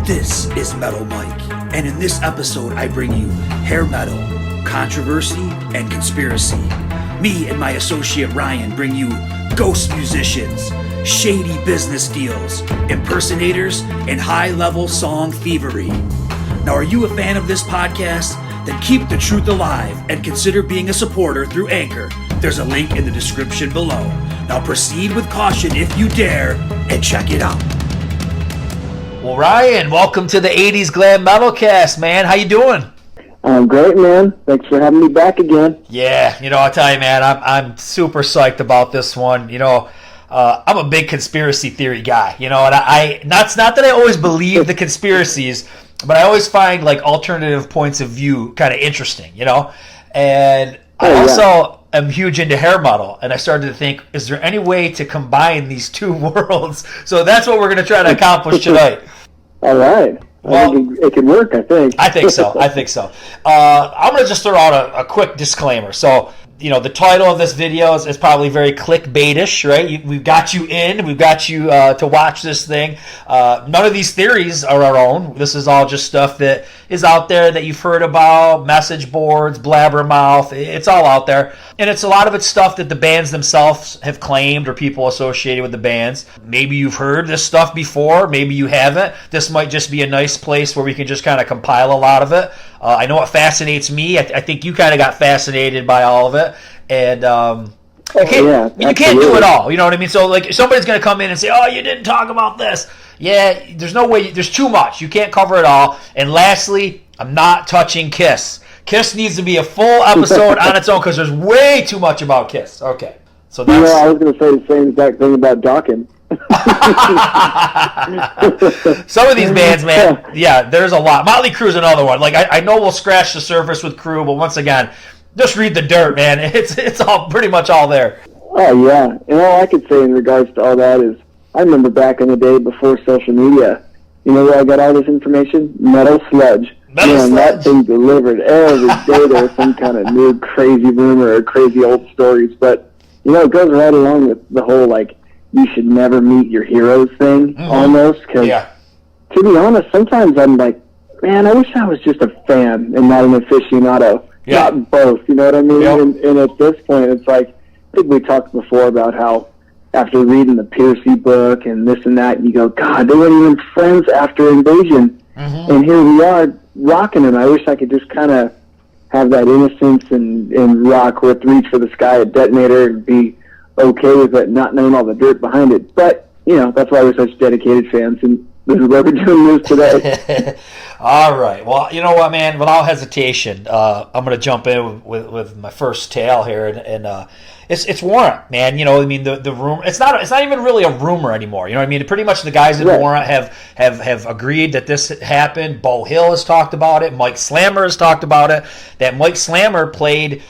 This is Metal Mike, and in this episode I bring you hair metal, controversy, and conspiracy. Me and my associate Ryan bring you ghost musicians, shady business deals, impersonators, and high-level song thievery. Now, are you a fan of this podcast? Then keep the truth alive and consider being a supporter through Anchor. There's a link in the description below. Now proceed with caution if you dare, and check it out. Well, Ryan, welcome to the 80's Glam Metalcast, man. How you doing? I'm great, man. Thanks for having me back again. Yeah, I'll tell you, man, I'm super psyched about this one. I'm a big conspiracy theory guy, and it's not that I always believe the conspiracies, but I always find like alternative points of view kind of interesting, and I also am huge into hair metal, and I started to think, is there any way to combine these two worlds? So that's what we're going to try to accomplish tonight. All right. Well, I think it can work, I think. I think so. I'm going to just throw out a quick disclaimer. So, the title of this video is probably very clickbaitish, right? We've got you in. We've got you to watch this thing. None of these theories are our own. This is all just stuff that is out there that you've heard about, message boards, blabbermouth. It's all out there. And a lot of it's stuff that the bands themselves have claimed or people associated with the bands. Maybe you've heard this stuff before. Maybe you haven't. This might just be a nice place where we can just kind of compile a lot of it. I know it fascinates me. I think you kind of got fascinated by all of it. And you can't do it all. You know what I mean? So, like, somebody's going to come in and say, oh, you didn't talk about this. Yeah, there's no way. There's too much. You can't cover it all. And lastly, I'm not touching Kiss. Kiss needs to be a full episode on its own because there's way too much about Kiss. Okay. So that's... I was going to say the same exact thing about Dawkins. Some of these bands, man, there's a lot. Motley Crue's another one. Like, I know we'll scratch the surface with Crue, but once again, just read the dirt, man. It's all pretty much all there. Oh, yeah. And all I could say in regards to all that is I remember back in the day before social media, you know where I got all this information? Metal Sludge. That thing delivered every day. There was some kind of new crazy rumor or crazy old stories. But, it goes right along with the whole, like, you should never meet your heroes thing, almost. Because, to be honest, sometimes I'm like, man, I wish I was just a fan and not an aficionado. Yeah. Not both, you know what I mean? Yep. And at this point, it's like, I think we talked before about how after reading the Piercy book and this and that, you go, God, they weren't even friends after Invasion. Mm-hmm. And here we are rocking them. I wish I could just kind of have that innocence and rock with Reach for the Sky at Detonator and be okay with it, not knowing all the dirt behind it. But, that's why we're such dedicated fans, and this is why we're doing this today. All right. Well, you know what, man? Without hesitation, I'm going to jump in with my first tale here, and it's Warrant, man. The rumor. It's not even really a rumor anymore. Pretty much the guys in Warrant have agreed that this happened. Bo Hill has talked about it. Mike Slammer has talked about it. That Mike Slammer played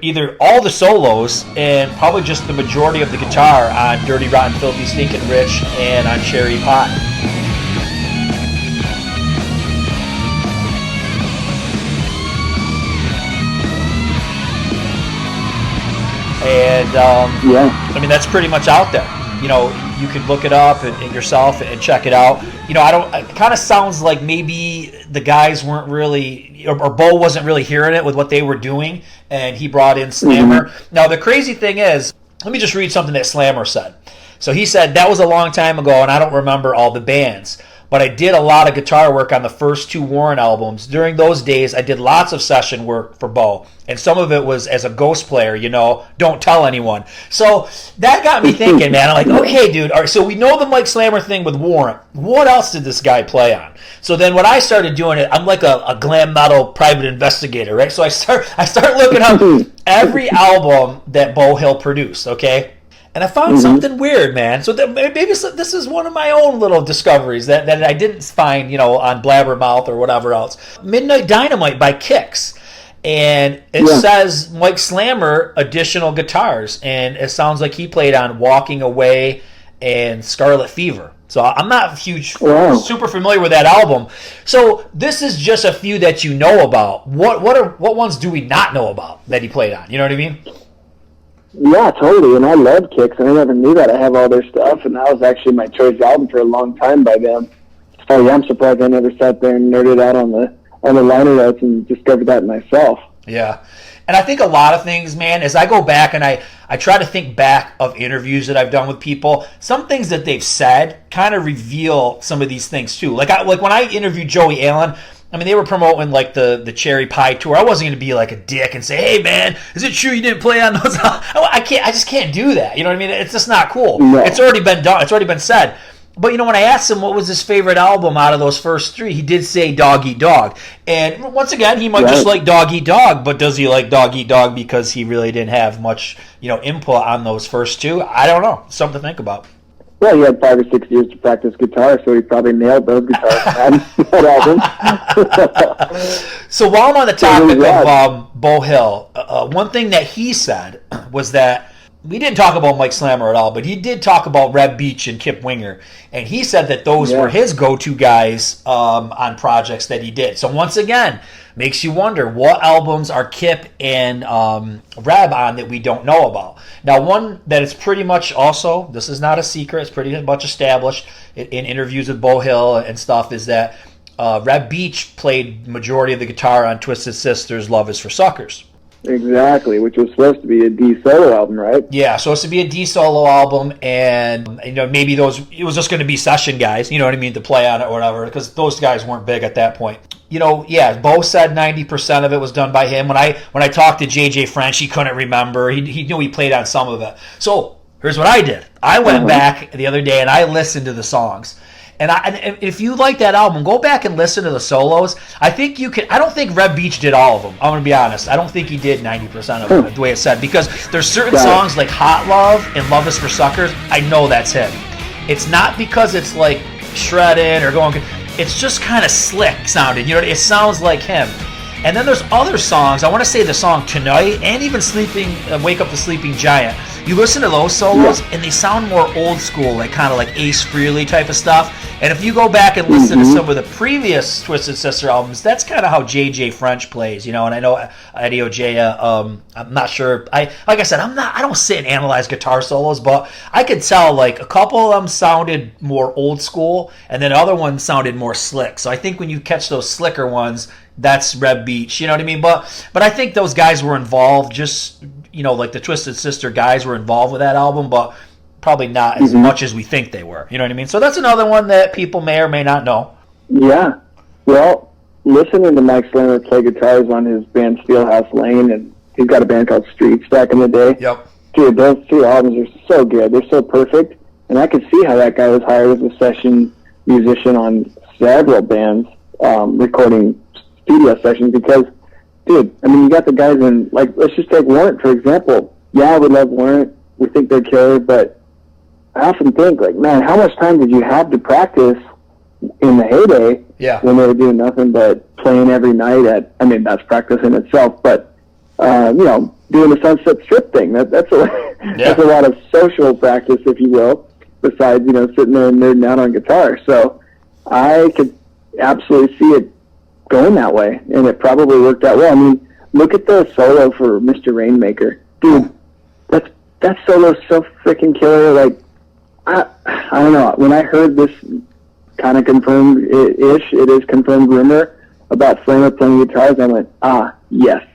either all the solos and probably just the majority of the guitar on Dirty Rotten Filthy Stinkin' Rich and on Cherry Pie. And that's pretty much out there. You can look it up and yourself and check it out. It kind of sounds like maybe the guys weren't really, or Bo wasn't really hearing it with what they were doing, and he brought in Slammer. Mm-hmm. Now, the crazy thing is, let me just read something that Slammer said. So he said, that was a long time ago, and I don't remember all the bands. But I did a lot of guitar work on the first two Warren albums. During those days, I did lots of session work for Bo. And some of it was as a ghost player, don't tell anyone. So that got me thinking, man. I'm like, okay, dude. All right, so we know the Mike Slammer thing with Warren. What else did this guy play on? So then what I started doing, I'm like a glam metal private investigator, right? So I start looking up every album that Bo Hill produced, okay? And I found something weird, man. So maybe this is one of my own little discoveries that I didn't find, on Blabbermouth or whatever else. Midnight Dynamite by Kix. And it says Mike Slammer additional guitars. And it sounds like he played on Walking Away and Scarlet Fever. So I'm not super familiar with that album. So this is just a few that you know about. What ones do we not know about that he played on? You know what I mean? Yeah, totally. And I love Kix. I never knew that. I have all their stuff, and that was actually my choice album for a long time by them. Oh yeah, I'm surprised I never sat there and nerded out on the liner notes and discovered that myself. Yeah. And I think a lot of things, man, as I go back and I try to think back of interviews that I've done with people, some things that they've said kind of reveal some of these things too. Like when I interviewed Joey Allen, I mean, they were promoting like the Cherry Pie tour. I wasn't going to be like a dick and say, "Hey, man, is it true you didn't play on those?" I just can't do that. You know what I mean? It's just not cool. No. It's already been done. It's already been said. But, when I asked him what was his favorite album out of those first three, he did say Dog Eat Dog. And once again, he might just like Dog Eat Dog, but does he like Dog Eat Dog because he really didn't have much, input on those first two? I don't know. Something to think about. Well, he had 5 or 6 years to practice guitar, so he probably nailed those guitars on that album. So while I'm on the topic of Beau Hill, one thing that he said was that we didn't talk about Mike Slammer at all, but he did talk about Reb Beach and Kip Winger, and he said that those were his go-to guys on projects that he did. So once again, makes you wonder, what albums are Kip and Reb on that we don't know about? Now, one that is pretty much also, this is not a secret, it's pretty much established in interviews with Beau Hill and stuff, is that Reb Beach played majority of the guitar on Twisted Sister's Love Is for Suckers. Exactly, which was supposed to be a D solo album, right? Yeah, supposed to be a D solo album, and maybe it was just going to be session guys, you know what I mean, to play on it or whatever, because those guys weren't big at that point. Bo said 90% of it was done by him. When I talked to JJ French, he couldn't remember. He knew he played on some of it. So here's what I did. I went back the other day and I listened to the songs. And if you like that album, go back and listen to the solos. I think you can. I don't think Reb Beach did all of them. I'm going to be honest. I don't think he did 90% of them, the way it's said. Because there's certain songs like Hot Love and Love Is for Suckers, I know that's him. It's not because it's like shredded or going. It's just kind of slick sounding. It sounds like him. And then there's other songs. I want to say the song Tonight and even Wake Up the Sleeping Giant. You listen to those solos and they sound more old school, like kind of like Ace Frehley type of stuff. And if you go back and listen to some of the previous Twisted Sister albums, that's kind of how JJ French plays, And I know Eddie Ojea, I'm not sure. Like I said, I don't sit and analyze guitar solos, but I could tell like a couple of them sounded more old school, and then other ones sounded more slick. So I think when you catch those slicker ones, that's Reb Beach, you know what I mean? But I think those guys were involved, just like the Twisted Sister guys were involved with that album, but probably not as much as we think they were. You know what I mean? So that's another one that people may or may not know. Yeah. Well, listening to Mike Slammer play guitars on his band Steelhouse Lane, and he's got a band called Streets back in the day. Yep. Dude, those two albums are so good. They're so perfect. And I could see how that guy was hired as a session musician on several bands, recording studio sessions, because, dude, I mean, you got the guys in, like, let's just take Warrant, for example. Yeah, we love Warrant. We think they're killer, but I often think, like, man, how much time did you have to practice in the heyday when they were doing nothing but playing every night that's practice in itself, but, doing the Sunset Strip thing. That's a lot of social practice, if you will, besides, sitting there and nerding out on guitar. So I could absolutely see it going that way, and it probably worked out well. I mean, look at the solo for Mr. Rainmaker. Dude, that solo's so freaking killer. Like, I don't know. When I heard this kind of confirmed-ish, it is confirmed rumor about Slammer playing guitars, I went, yes.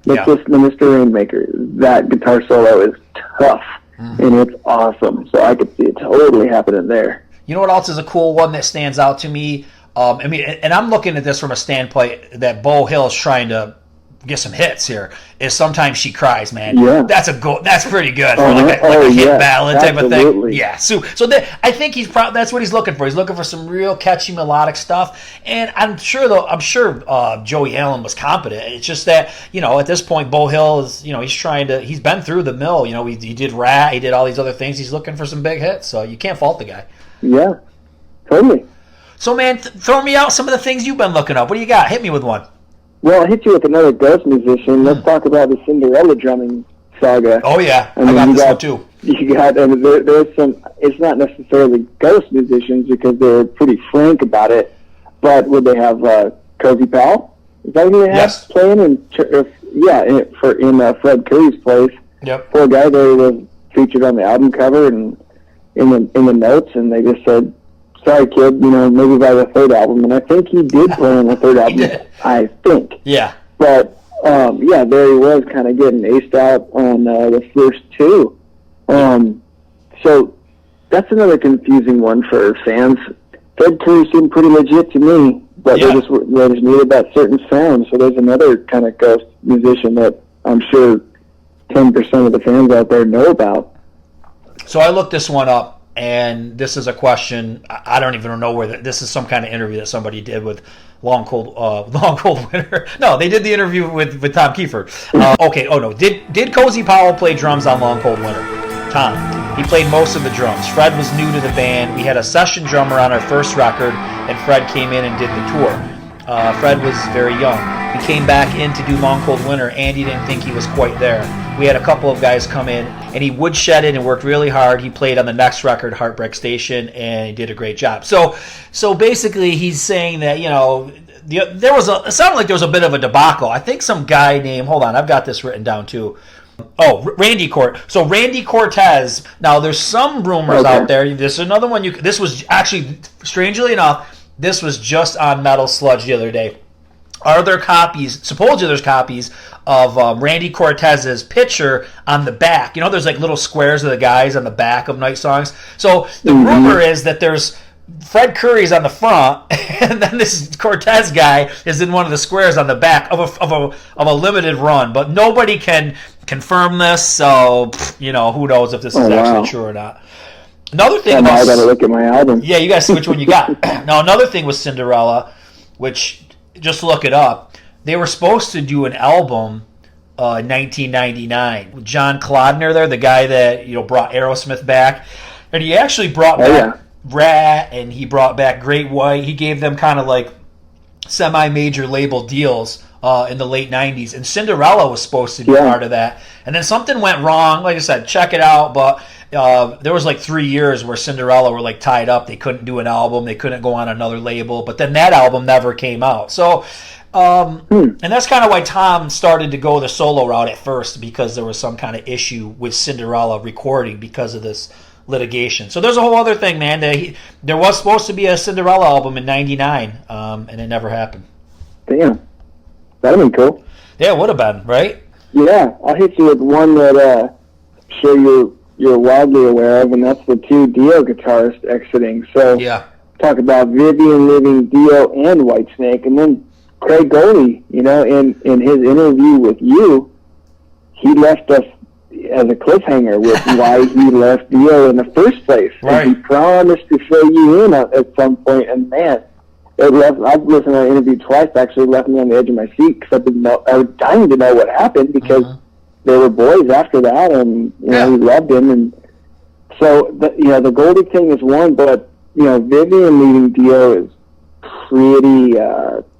Let's listen to Mr. Rainmaker. That guitar solo is tough, and it's awesome. So I could see it totally happening there. You know what else is a cool one that stands out to me? And I'm looking at this from a standpoint that Beau Hill is trying to get some hits here, is Sometimes She Cries, man. Yeah. That's pretty good for like a hit ballad type of thing. Yeah. So I think that's what he's looking for. He's looking for some real catchy melodic stuff. And I'm sure Joey Allen was competent. It's just that, at this point, Beau Hill is, he's been through the mill. He did Rat, he did all these other things. He's looking for some big hits. So you can't fault the guy. Yeah. Totally. So, man, throw me out some of the things you've been looking up. What do you got? Hit me with one. Well, I'll hit you with another ghost musician. Let's talk about the Cinderella drumming saga. Oh, yeah. I got this one, too. There's some, it's not necessarily ghost musicians because they're pretty frank about it, but would they have Cozy Powell? Is that who they have playing? In Fred Curry's place. Yep. Poor guy there was featured on the album cover and in the notes, and they just said, sorry, kid, maybe by the third album. And I think he did play on the third album. I think. Yeah. But, there he was kind of getting aced out on the first two. So that's another confusing one for fans. Fred Curry seemed pretty legit to me, but they just needed that certain sound. So there's another kind of ghost musician that I'm sure 10% of the fans out there know about. So I looked this one up, and this is a question. I don't even know where this is some kind of interview that somebody did with Long Cold Winter. No, they did the interview with Tom Kiefer. Okay. Oh no. Did Cozy Powell play drums on Long Cold Winter? Tom. He played most of the drums. Fred was new to the band. We had a session drummer on our first record, and Fred came in and did the tour. Fred was very young. He came back in to do Long Cold Winter. Andy didn't think he was quite there. We had a couple of guys come in, and he woodshedded and worked really hard. He played on the next record, Heartbreak Station, and he did a great job. So basically, he's saying that it sounded like there was a bit of a debacle. I think some guy named, hold on, I've got this written down too. Oh, Randy Cortez. Now, there's some rumors out there. This is another one. This was actually, strangely enough, this was just on Metal Sludge the other day. Are there copies? Supposedly, there's copies of Randy Cortez's picture on the back. There's like little squares of the guys on the back of Night Songs. So the rumor is that there's Fred Curry's on the front, and then this Cortez guy is in one of the squares on the back of a limited run. But nobody can confirm this, so who knows if this is actually true or not. Another thing I gotta look at my album. Yeah, you gotta see which one you got. Now, another thing was Cinderella, which, just look it up. They were supposed to do an album in 1999 with John Clodner there, the guy that brought Aerosmith back, and he actually brought back Rat, and he brought back Great White. He gave them kind of like semi-major label deals in the late 90s, and Cinderella was supposed to be part of that. And then something went wrong. Like I said, check it out, but there was like 3 years where Cinderella were like tied up. They couldn't do an album. They couldn't go on another label, but then that album never came out. So, and that's kind of why Tom started to go the solo route at first, because there was some kind of issue with Cinderella recording because of this litigation. So there's a whole other thing, man. There was supposed to be a Cinderella album in 99, and it never happened. Damn. That'd have been cool. Yeah, it would have been, right? Yeah, I'll hit you with one that I'm sure you're wildly aware of, and that's the two Dio guitarists exiting. So talk about Vivian leaving Dio and Whitesnake, and then Craig Goldie, in his interview with you, he left us as a cliffhanger with why he left Dio in the first place. Right. And he promised to fill you in at some point, and man, I've listened to that interview twice. Actually, left me on the edge of my seat because I was dying to know what happened, because they were boys after that, and he loved him. And so the Goldie thing is one, but Vivian leaving Dio is pretty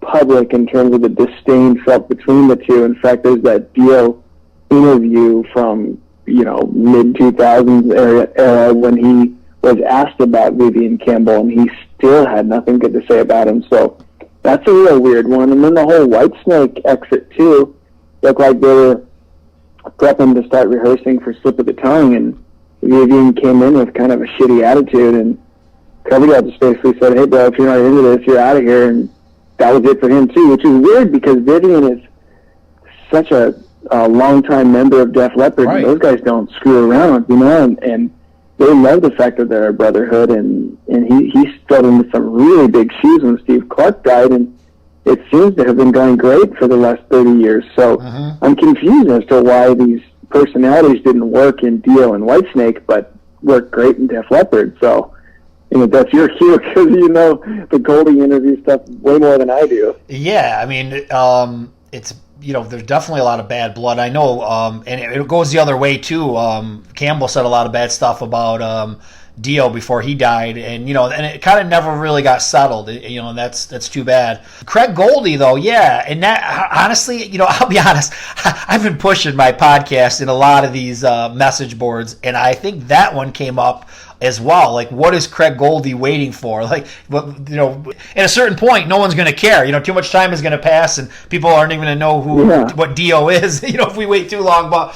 public in terms of the disdain felt between the two. In fact, there's that Dio interview from mid 2000s era when he was asked about Vivian Campbell, and he still had nothing good to say about him. So that's a real weird one. And then the whole Whitesnake exit too looked like they were prepping to start rehearsing for Slip of the Tongue, and Vivian came in with kind of a shitty attitude, and Coverdale just basically said, "Hey bro, if you're not into this, you're out of here." And that was it for him too, which is weird because Vivian is such a longtime member of Def Leppard. Right. Those guys don't screw around, and they love the fact that they're a brotherhood, and he struggled into some really big shoes when Steve Clark died, and it seems to have been going great for the last 30 years. So I'm confused as to why these personalities didn't work in Dio and Whitesnake, but worked great in Def Leppard. So, that's your cue, because the Goldie interview stuff way more than I do. Yeah, I mean, it's... there's definitely a lot of bad blood. I know, and it goes the other way too. Campbell said a lot of bad stuff about Dio before he died, and and it kind of never really got settled. And that's too bad. Craig Goldie, though, and that honestly, I'll be honest, I've been pushing my podcast in a lot of these message boards, and I think that one came up as well. Like, what is Craig Goldie waiting for? Like, at a certain point, no one's going to care. Too much time is going to pass, and people aren't even going to know what Dio is. If we wait too long. But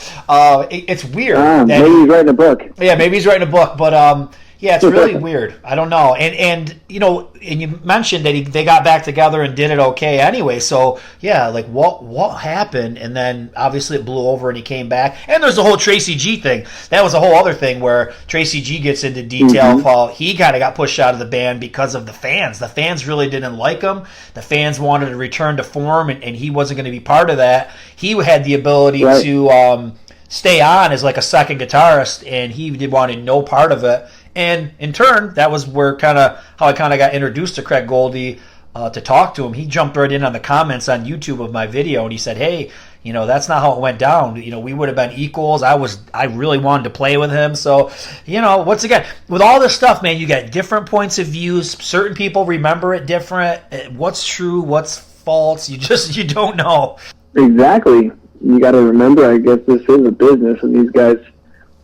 it's weird. Maybe he's writing a book. Yeah, maybe he's writing a book. But Yeah, it's really weird. I don't know. And you mentioned that they got back together and did it okay anyway. So, yeah, like what happened? And then obviously it blew over and he came back. And there's the whole Tracy G thing. That was a whole other thing where Tracy G gets into detail of how he kind of got pushed out of the band because of the fans. The fans really didn't like him. The fans wanted to return to form, and he wasn't going to be part of that. He had the ability to stay on as like a second guitarist, and he wanted no part of it. And in turn, that was where how I got introduced to Craig Goldie to talk to him. He jumped right in on the comments on YouTube of my video, and he said, "Hey, that's not how it went down. We would have been equals. I really wanted to play with him." So, once again, with all this stuff, man, you got different points of views. Certain people remember it different. What's true? What's false? You don't know. Exactly. You got to remember, I guess this is a business, and these guys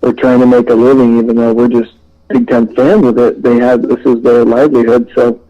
are trying to make a living, even though we're just big time fans of it. This is their livelihood, so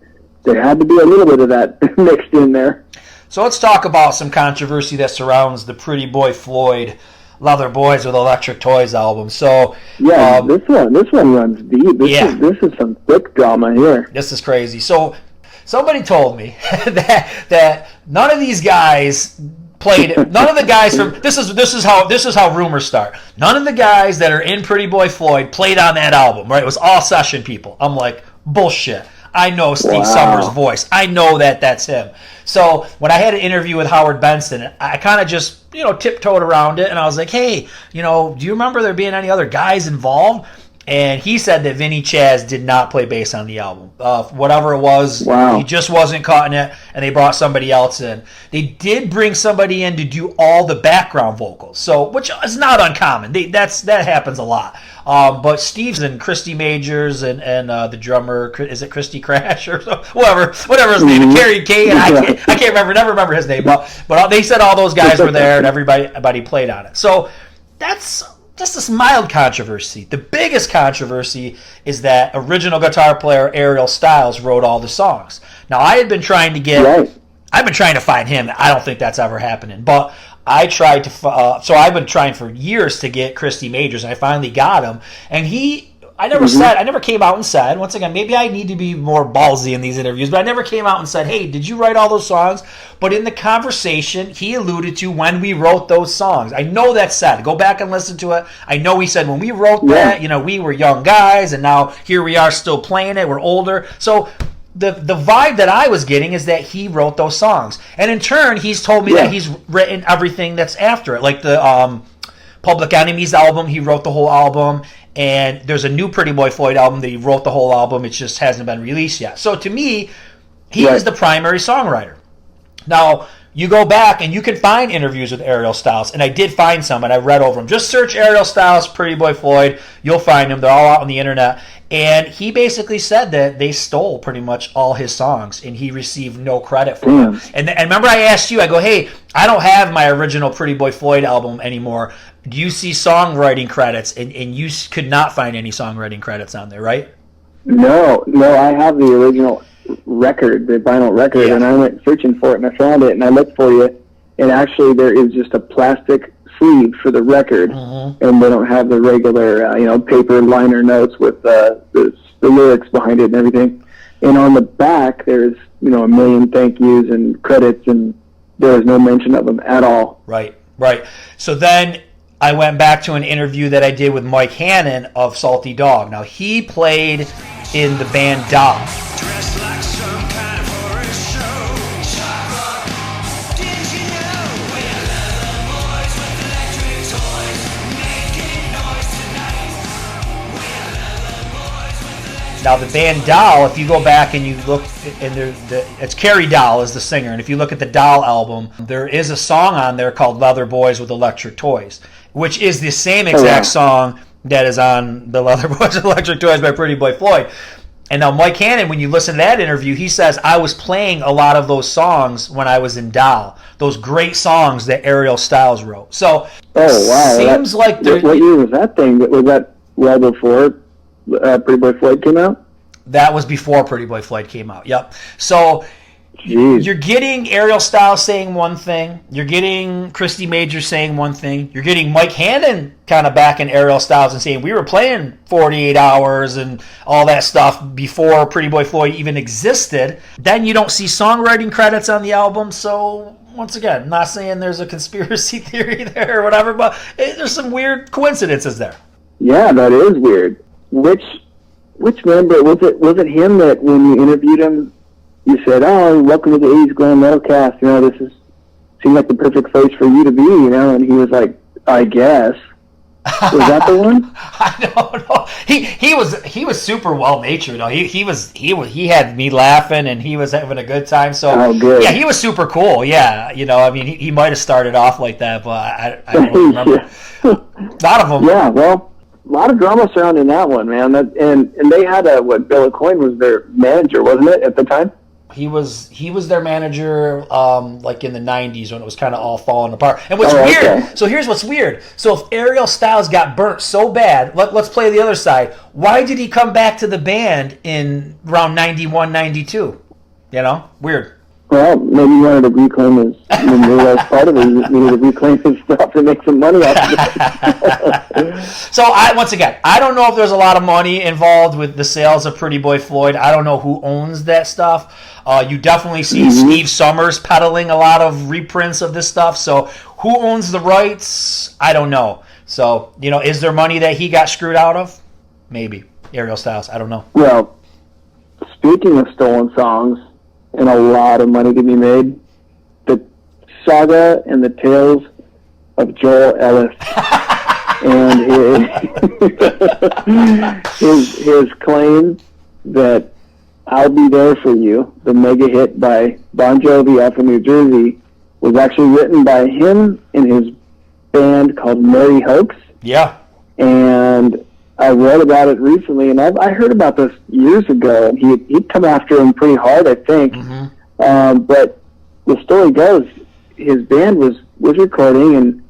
there had to be a little bit of that mixed in there. So let's talk about some controversy that surrounds the Pretty Boy Floyd Leather Boys with Electric Toys album. So yeah, this one runs deep. This is some thick drama here. This is crazy. So somebody told me that none of these guys played. None of the guys from this is how rumors start. None of the guys that are in Pretty Boy Floyd played on that album. Right? It was all session people. I'm like, bullshit. I know Steve Summers' voice. I know that's him. So when I had an interview with Howard Benson, I kind of just tiptoed around it, and I was like, hey, do you remember there being any other guys involved? And he said that Vinny Chaz did not play bass on the album. Whatever it was, he just wasn't caught in it, and they brought somebody else in. They did bring somebody in to do all the background vocals, which is not uncommon. That happens a lot. But Steve's and Christy Majors and the drummer, is it Christy Crash or whatever his name is, Kerry Kay, and I can't never remember his name, but they said all those guys were there and everybody played on it. So that's just this mild controversy. The biggest controversy is that original guitar player Ariel Styles wrote all the songs. Now, I had been trying to find him. I don't think that's ever happening, but I tried to. So I've been trying for years to get Christy Majors, and I finally got him. And I never came out and said, once again, maybe I need to be more ballsy in these interviews, but I never came out and said, hey, did you write all those songs? But in the conversation, he alluded to when we wrote those songs. I know that's said. Go back and listen to it. I know he said when we wrote that, we were young guys, and now here we are still playing it. We're older. So the vibe that I was getting is that he wrote those songs. And in turn, he's told me that he's written everything that's after it. Like the Public Enemy's album, he wrote the whole album. And there's a new Pretty Boy Floyd album that he wrote the whole album. It just hasn't been released yet. So to me, he is the primary songwriter. Now, you go back and you can find interviews with Ariel Styles. And I did find some, and I read over them. Just search Ariel Styles, Pretty Boy Floyd. You'll find them. They're all out on the internet. And he basically said that they stole pretty much all his songs, and he received no credit for them. And remember I asked you, I go, hey, I don't have my original Pretty Boy Floyd album anymore. Do you see songwriting credits? And you could not find any songwriting credits on there, right? No, I have the original record, the vinyl record, and I went searching for it, and I found it, and I looked for you, and actually there is just a plastic sleeve for the record, and they don't have the regular, paper liner notes with the lyrics behind it and everything. And on the back, there's, a million thank yous and credits, and there is no mention of them at all. Right. So then I went back to an interview that I did with Mike Hannon of Salty Dog. Now, he played in the band Doll. Now, the band Doll, if you go back and you look, and it's Carrie Doll is the singer, and if you look at the Doll album, there is a song on there called Leather Boys with Electric Toys, which is the same exact song that is on the Leather Boys with Electric Toys by Pretty Boy Floyd. And now Mike Hannon, when you listen to that interview, he says, I was playing a lot of those songs when I was in Doll, those great songs that Ariel Styles wrote. So, seems like... What year was that thing? Was that well before Pretty Boy Floyd came out? That was before Pretty Boy Floyd came out, yep. So Jeez. You're getting Ariel Styles saying one thing. You're getting Christy Major saying one thing. You're getting Mike Hannon kind of backing Ariel Styles and saying we were playing 48 hours and all that stuff before Pretty Boy Floyd even existed. Then you don't see songwriting credits on the album. So once again, not saying there's a conspiracy theory there or whatever, but there's some weird coincidences there. Yeah, that is weird. Which member was it? Was it him that when you interviewed him, you said, "Oh, welcome to the 80's Glam Metalcast. You know, this seemed like the perfect place for you to be." You know, and he was like, "I guess." Was that the one? I don't know. He was super well natured. No, he had me laughing and he was having a good time. So good. Yeah, he was super cool. Yeah, you know, I mean, he might have started off like that, but I don't really remember. A lot of them. Yeah, well. A lot of drama surrounding that one, man. And they had Bill Coyne was their manager, wasn't it, at the time? He was their manager, like in the '90s when it was kind of all falling apart. And what's weird? Okay. So here's what's weird. So if Ariel Styles got burnt so bad, let's play the other side. Why did he come back to the band in around '91, '92? You know, weird. Well, maybe he wanted to reclaim his, as part of it, he needed to reclaim his stuff to make some money off of it. So, once again, I don't know if there's a lot of money involved with the sales of Pretty Boy Floyd. I don't know who owns that stuff. You definitely see Steve Summers peddling a lot of reprints of this stuff. So, who owns the rights? I don't know. So, you know, is there money that he got screwed out of? Maybe. Ariel Styles, I don't know. Well, speaking of stolen songs, and a lot of money to be made, the saga and the tales of Joel Ellis and his claim that "I'll Be There For You," the mega hit by Bon Jovi off of New Jersey, was actually written by him and his band called Mary Hoax. Yeah. And I read about it recently, and I heard about this years ago, and he'd come after him pretty hard, I think. But the story goes, his band was recording, and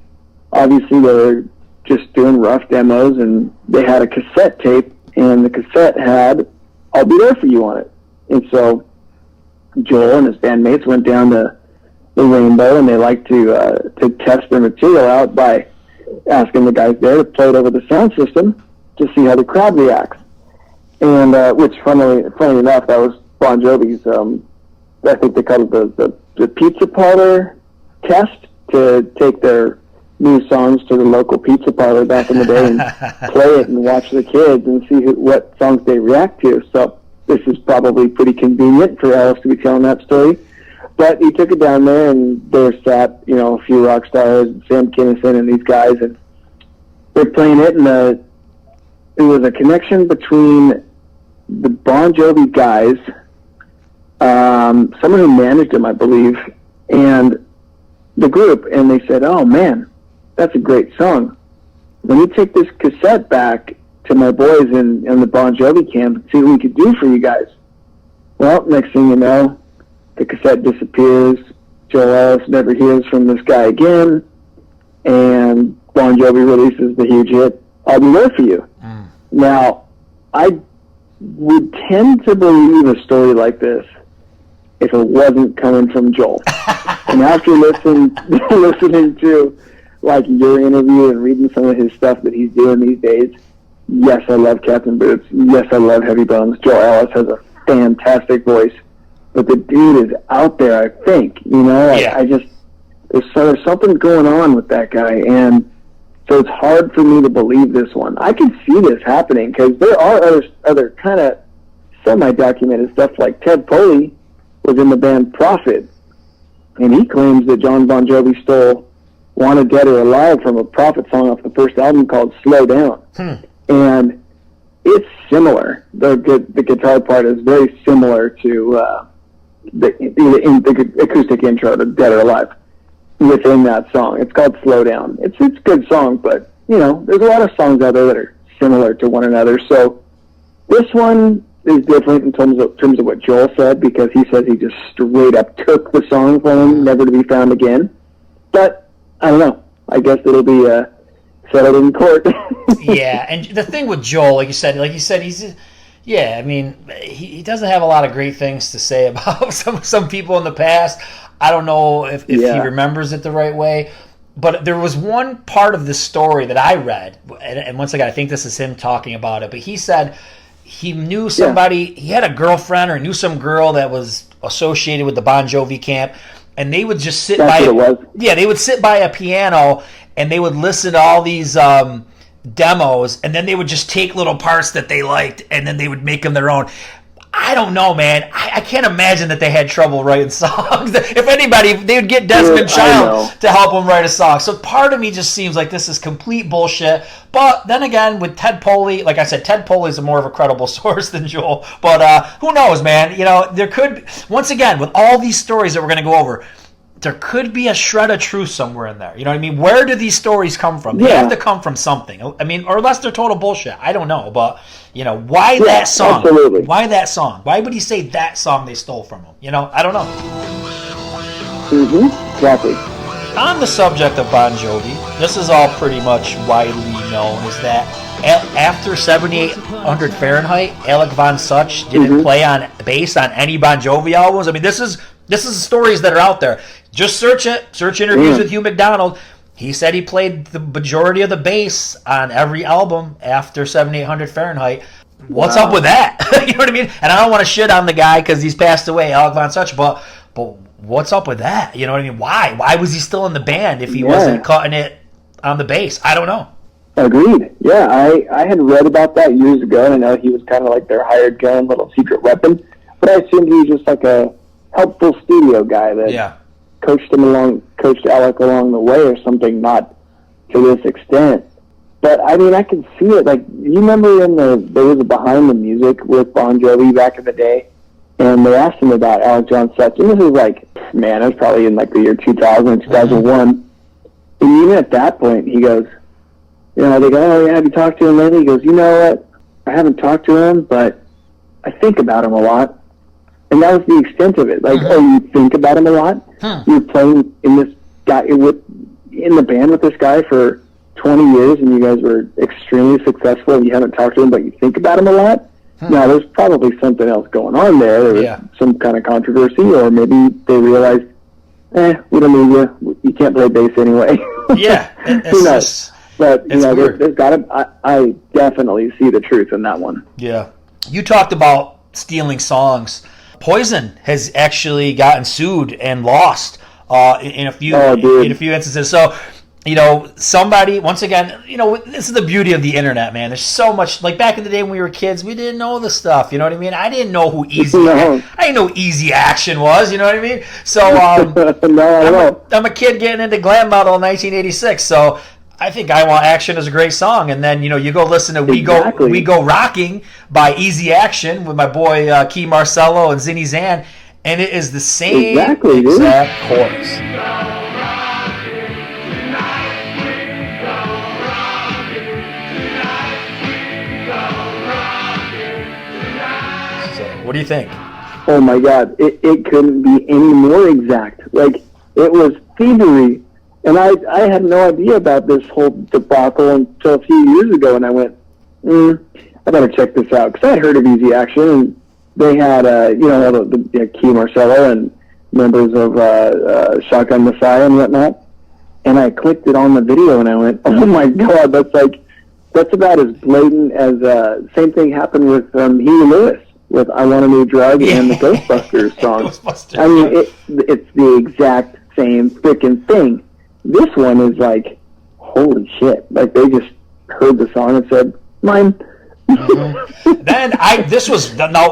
obviously they were just doing rough demos, and they had a cassette tape, and the cassette had "I'll Be There For You" on it. And so Joel and his bandmates went down to the Rainbow, and they like to test their material out by asking the guys there to play it over the sound system to see how the crowd reacts. And which, funny enough, that was Bon Jovi's, I think they called it the pizza parlor test, to take their new songs to the local pizza parlor back in the day and play it and watch the kids and see what songs they react to. So this is probably pretty convenient for Ellis to be telling that story. But he took it down there, and there sat, you know, a few rock stars, Sam Kinison and these guys, and they're playing it, and it was a connection between the Bon Jovi guys, someone who managed him, I believe, and the group, and they said, "Oh man, that's a great song. Let me take this cassette back to my boys in the Bon Jovi camp and see what we could do for you guys." Well, next thing you know, the cassette disappears. Joel Ellis never hears from this guy again, and Bon Jovi releases the huge hit, "I'll Be There For You." Now, I would tend to believe a story like this if it wasn't coming from Joel. And after listening to like your interview and reading some of his stuff that he's doing these days, yes, I love Captain Boots. Yes, I love Heavy Bones. Joel Ellis has a fantastic voice, but the dude is out there, I think. You know, yeah. I just there's something going on with that guy, and so it's hard for me to believe this one. I can see this happening because there are other kind of semi-documented stuff, like Ted Poley was in the band Prophet, and he claims that John Bon Jovi stole "Wanted Dead or Alive" from a Prophet song off the first album called "Slow Down." And it's similar. The guitar part is very similar to the acoustic intro to "Dead or Alive" within that song. It's called "Slow Down." It's a good song, but you know, there's a lot of songs out there that are similar to one another. So this one is different in terms of what Joel said, because he says he just straight up took the song from him, never to be found again. But I don't know. I guess it'll be settled in court. Yeah, and the thing with Joel, like you said, Yeah, I mean, he doesn't have a lot of great things to say about some people in the past. I don't know if he remembers it the right way. But there was one part of the story that I read, and once again, I think this is him talking about it, but he said he knew somebody, he had a girlfriend or knew some girl that was associated with the Bon Jovi camp, and they would just sit they would sit by a piano, and they would listen to all these demos, and then they would just take little parts that they liked, and then they would make them their own. I don't know, man. I can't imagine that they had trouble writing songs. If anybody, they would get Desmond Child to help them write a song. So part of me just seems like this is complete bullshit. But then again, with Ted Poley, like I said, Ted Poley's more of a credible source than Joel. But who knows, man? You know, there could, once again, with all these stories that we're going to go over, there could be a shred of truth somewhere in there. You know what I mean? Where do these stories come from? They have to come from something. I mean, or unless they're total bullshit. I don't know. But, you know, why that song? Absolutely. Why that song? Why would he say that song they stole from him? You know, I don't know. Exactly. On the subject of Bon Jovi, this is all pretty much widely known, is that after 7800 Fahrenheit, Alec Von Such didn't play on bass on any Bon Jovi albums. I mean, this is stories that are out there. Just search it. Search interviews with Hugh McDonald. He said he played the majority of the bass on every album after 7800 Fahrenheit. What's up with that? You know what I mean? And I don't want to shit on the guy because he's passed away, Alec Von Such, but what's up with that? You know what I mean? Why? Why was he still in the band if he wasn't cutting it on the bass? I don't know. Agreed. Yeah, I had read about that years ago, and I know he was kind of like their hired gun, little secret weapon, but I assumed he was just like a helpful studio guy that coached Alec along the way or something, not to this extent. But I mean, I can see it. Like, you remember there was a Behind the Music with Bon Jovi back in the day, and they asked him about Alec John Such, and this was like, man, it was probably in like the year 2000, 2001. And even at that point, he goes, you know, they go, oh yeah, have you talked to him lately? He goes, you know what? I haven't talked to him, but I think about him a lot. And that was the extent of it. Like, oh, you think about him a lot? You're playing in the band with this guy for 20 years, and you guys were extremely successful, and you haven't talked to him, but you think about him a lot? Now, there's probably something else going on there. There was some kind of controversy, or maybe they realized, we don't need you. You can't play bass anyway. Who knows? But, you know, there's got to, I definitely see the truth in that one. Yeah. You talked about stealing songs. Poison has actually gotten sued and lost in a few instances. So, you know, somebody, once again, you know, this is the beauty of the internet, man. There's so much, like back in the day when we were kids, we didn't know this stuff, you know what I mean? I didn't know who Easy Action was, you know what I mean? So, I'm a kid getting into glam metal in 1986, so I think I Want Action is a great song. And then, you know, you go listen to We Go Rocking by Easy Action with my boy Key Marcello and Zinny Zan, and it is the same exact chorus. So, what do you think? Oh my God, it couldn't be any more exact. Like, it was thievery. And I had no idea about this whole debacle until a few years ago, and I went, I better check this out, because I had heard of Easy Action, and they had, you know, the Key Marcello and members of Shotgun Messiah and whatnot, and I clicked it on the video, and I went, oh my God, that's about as blatant as, same thing happened with Huey Lewis, with I Want a New Drug and the Ghostbusters song. I mean, it's the exact same freaking thing. This one is like, holy shit. Like, they just heard the song and said, mine. Then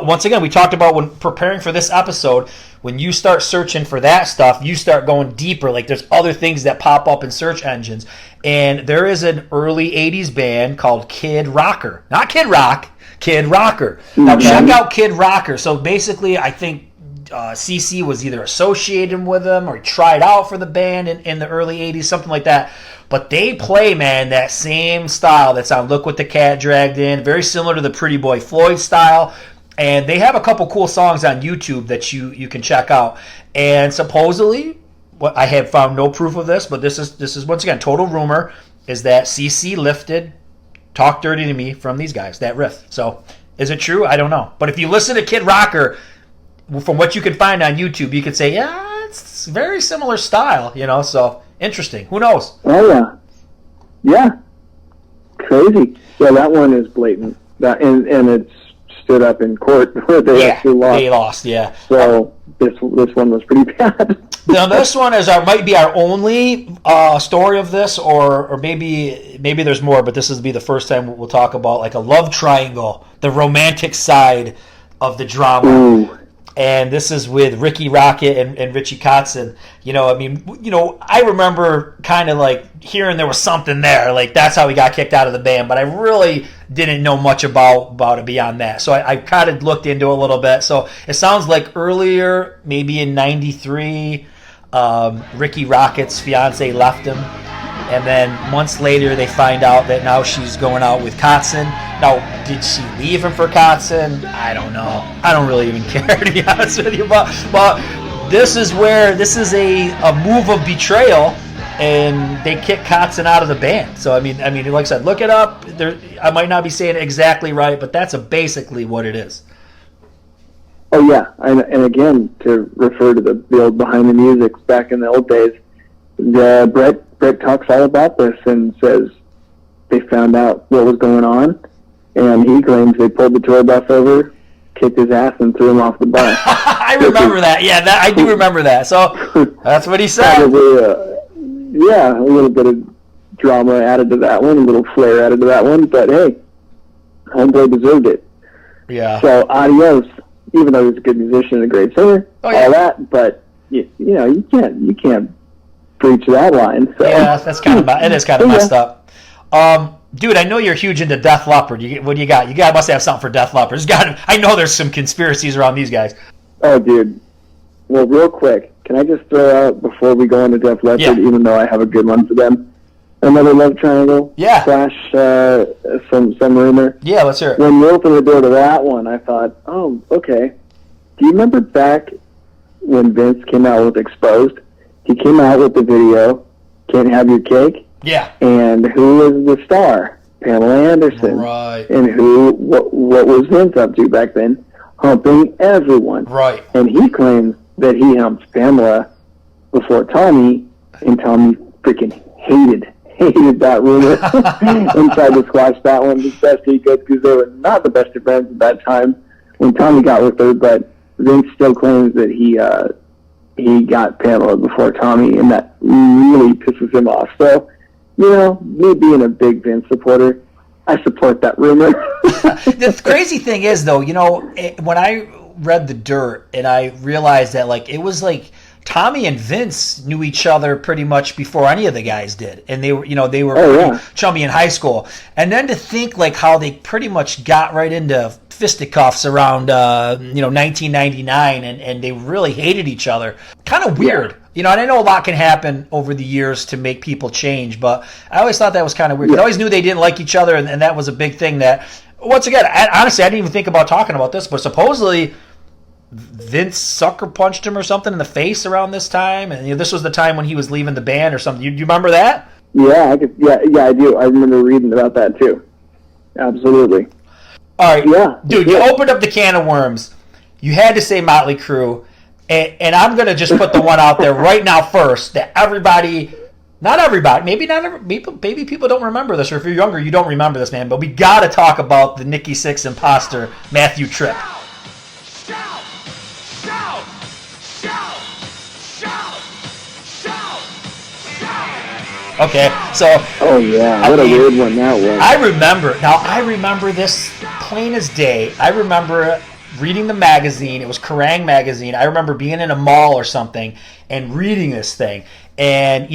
once again, we talked about when preparing for this episode, when you start searching for that stuff, you start going deeper. Like, there's other things that pop up in search engines. And there is an early 80s band called Kid Rocker. Not Kid Rock, Kid Rocker. Now, check out Kid Rocker. So basically, I think CC was either associated with them or tried out for the band in the early 80s, something like that. But they play, man, that same style that's on Look What the Cat Dragged In, very similar to the Pretty Boy Floyd style. And they have a couple cool songs on YouTube that you can check out. And supposedly, I have found no proof of this, but this is once again total rumor, is that CC lifted Talk Dirty to Me from these guys, that riff. So Is it true? I don't know. But if you listen to Kid Rocker, from what you can find on YouTube, you could say, yeah, it's very similar style, so interesting. Who knows? Oh, yeah. Yeah. Crazy. Yeah, that one is blatant. And it's stood up in court where they actually lost. They lost, yeah. So this one was pretty bad. Now this one might be our only story of this, or maybe there's more, but this will be the first time we'll talk about like a love triangle, the romantic side of the drama. Ooh. And this is with Ricky Rocket and Richie Kotzen. I remember kind of like hearing there was something there. Like that's how he got kicked out of the band. But I really didn't know much about it beyond that. So I kind of looked into it a little bit. So it sounds like earlier, maybe in '93, Ricky Rocket's fiance left him. And then months later, they find out that now she's going out with Kotzen. Now, did she leave him for Kotzen? I don't know. I don't really even care, to be honest with you. But this is a move of betrayal, and they kick Kotzen out of the band. So, I mean, like I said, look it up. I might not be saying it exactly right, but that's basically what it is. Oh, yeah. And again, to refer to the old behind the music back in the old days, Brett talks all about this and says they found out what was going on, and he claims they pulled the tour bus over, kicked his ass, and threw him off the bus. I remember that. Yeah, I do remember that. So that's what he said. Probably, a little bit of drama added to that one, a little flair added to that one, but hey, homeboy deserved it. Yeah. So adios, even though he's a good musician and a great singer, all that, but you can't breach that line. So. Yeah, it is kind of messed up. Dude, I know you're huge into Def Leppard. What do you got? You must have something for Def Leppard. I know there's some conspiracies around these guys. Oh, dude. Well, real quick, can I just throw out before we go into Def Leppard, even though I have a good one for them, another love triangle? Yeah. / some rumor. Yeah, let's hear it. When we opened the door to that one, I thought, oh, okay. Do you remember back when Vince came out with Exposed? He came out with the video, Can't Have Your Cake. Yeah. And who was the star? Pamela Anderson. Right. And what was Vince up to back then? Humping everyone. Right. And he claims that he humped Pamela before Tommy, and Tommy freaking hated that rumor and tried to squash that one as best he could because they were not the best of friends at that time when Tommy got with her, but Vince still claims that he got Pamela before Tommy, and that really pisses him off. So, me being a big Vince supporter, I support that rumor. The crazy thing is, though, when I read the dirt and I realized that, like, it was like Tommy and Vince knew each other pretty much before any of the guys did, and they were pretty chummy in high school. And then to think like how they pretty much got right into fisticuffs around 1999, and they really hated each other. Kind of weird. And I know a lot can happen over the years to make people change, but I always thought that was kind of weird. I always knew they didn't like each other, and that was a big thing that, once again, honestly, I didn't even think about talking about this, but supposedly Vince sucker punched him or something in the face around this time, and this was the time when he was leaving the band or something. You remember that? Yeah, I do. I remember reading about that too. Absolutely. All right, dude, you opened up the can of worms. You had to say Motley Crue, and I'm going to just put the one out there right now first that maybe people don't remember this, or if you're younger, you don't remember this, man, but we got to talk about the Nikki Sixx imposter, Matthew Tripp. Shout! Shout! Shout! Shout! Shout! Shout! Okay, so... Oh, yeah, what a weird one that was. I remember this plain as day. I remember reading the magazine. It was Kerrang! Magazine. I remember being in a mall or something and reading this thing. And,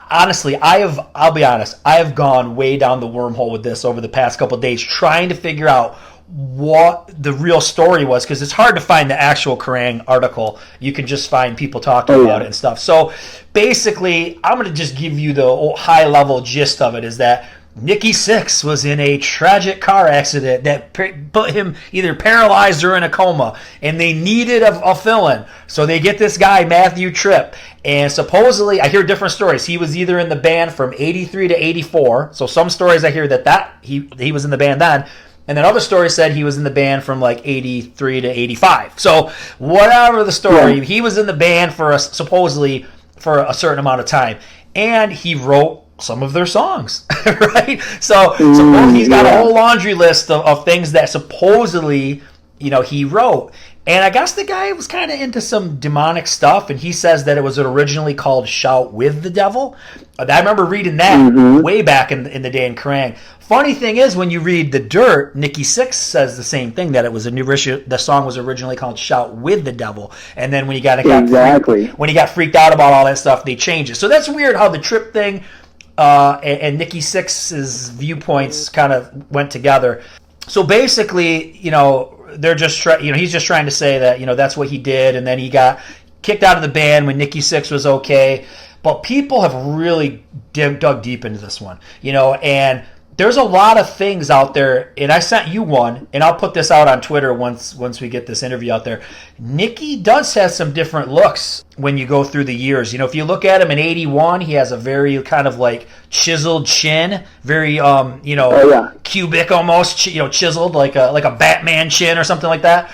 honestly, I'll be honest, I have gone way down the wormhole with this over the past couple of days, trying to figure out what the real story was, because it's hard to find the actual Kerrang! Article. You can just find people talking about it and stuff. So basically, I'm going to just give you the high-level gist of it, is that Nikki Sixx was in a tragic car accident that put him either paralyzed or in a coma, and they needed a fill-in. So they get this guy, Matthew Tripp, and supposedly, I hear different stories. He was either in the band from 83 to 84, so some stories I hear that he was in the band then, And then other stories said he was in the band from like 83 to 85. So whatever the story, he was in the band for supposedly for a certain amount of time. And he wrote some of their songs, right? So he's got a whole laundry list of things that supposedly, he wrote. And I guess the guy was kind of into some demonic stuff, and he says that it was originally called Shout with the Devil. I remember reading that way back in the day in Kerrang. Funny thing is, when you read The Dirt, Nikki Sixx says the same thing, that it was the song was originally called Shout with the Devil, and then when he got freaked out about all that stuff, they changed it. So that's weird how the Trip thing and Nikki Sixx's viewpoints kind of went together. So basically, they're just he's just trying to say that that's what he did, and then he got kicked out of the band when Nikki Sixx was okay. But people have really dug deep into this one, and there's a lot of things out there, and I sent you one, and I'll put this out on Twitter once we get this interview out there. Nikki does have some different looks when you go through the years. If you look at him in 81, he has a very kind of like chiseled chin, very cubic almost, chiseled like a Batman chin or something like that.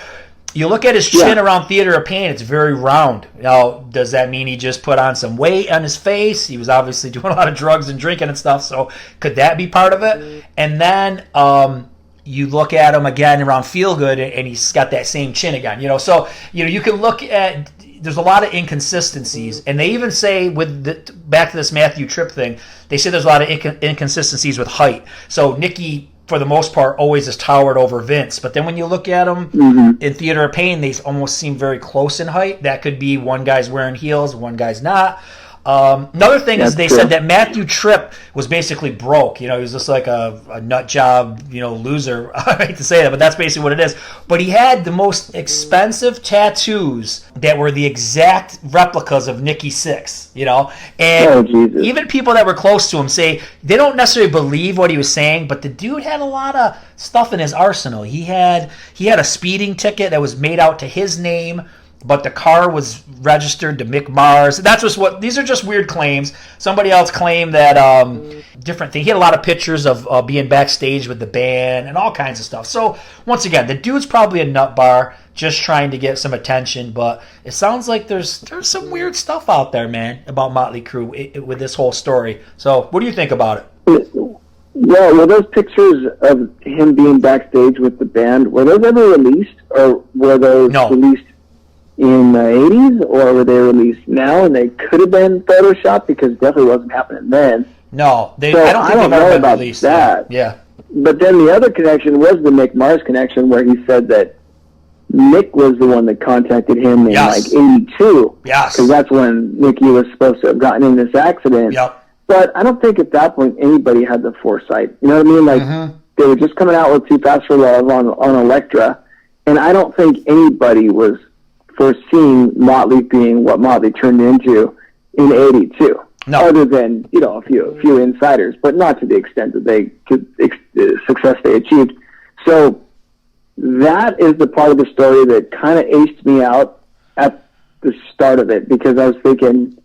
You look at his chin around Theater of Pain, it's very round. Now, does that mean he just put on some weight on his face? He was obviously doing a lot of drugs and drinking and stuff, so could that be part of it? And then you look at him again around Feel Good, and he's got that same chin again. So you can look at, there's a lot of inconsistencies, and they even say back to this Matthew Tripp thing, they say there's a lot of inconsistencies with height. So Nikki, for the most part, always is towered over Vince. But then when you look at them in Theater of Pain, they almost seem very close in height. That could be one guy's wearing heels, one guy's not. Another thing is they said that Matthew Tripp was basically broke. He was just like a nut job, loser. I hate to say that, but that's basically what it is. But he had the most expensive tattoos that were the exact replicas of Nikki Sixx, And even people that were close to him say they don't necessarily believe what he was saying, but the dude had a lot of stuff in his arsenal. He had a speeding ticket that was made out to his name, but the car was registered to Mick Mars. These are just weird claims. Somebody else claimed that different thing. He had a lot of pictures of being backstage with the band and all kinds of stuff. So once again, the dude's probably a nut bar, just trying to get some attention. But it sounds like there's some weird stuff out there, man, about Motley Crue with this whole story. So what do you think about it? Yeah, were those pictures of him being backstage with the band, were those ever released, or were those released in the 80s, or were they released now and they could have been photoshopped, because it definitely wasn't happening then? No, I don't know about released, that. Yeah. But then the other connection was the Mick Mars connection, where he said that Mick was the one that contacted him in like 82. Yes. Because that's when Nicky was supposed to have gotten in this accident. Yep. But I don't think at that point anybody had the foresight. You know what I mean? Like, they were just coming out with Too Fast for Love on Elektra, and I don't think anybody was foreseeing Motley being what Motley turned into in 82. No. Other than, a few insiders, but not to the extent that the success they achieved. So that is the part of the story that kind of aced me out at the start of it, because I was thinking,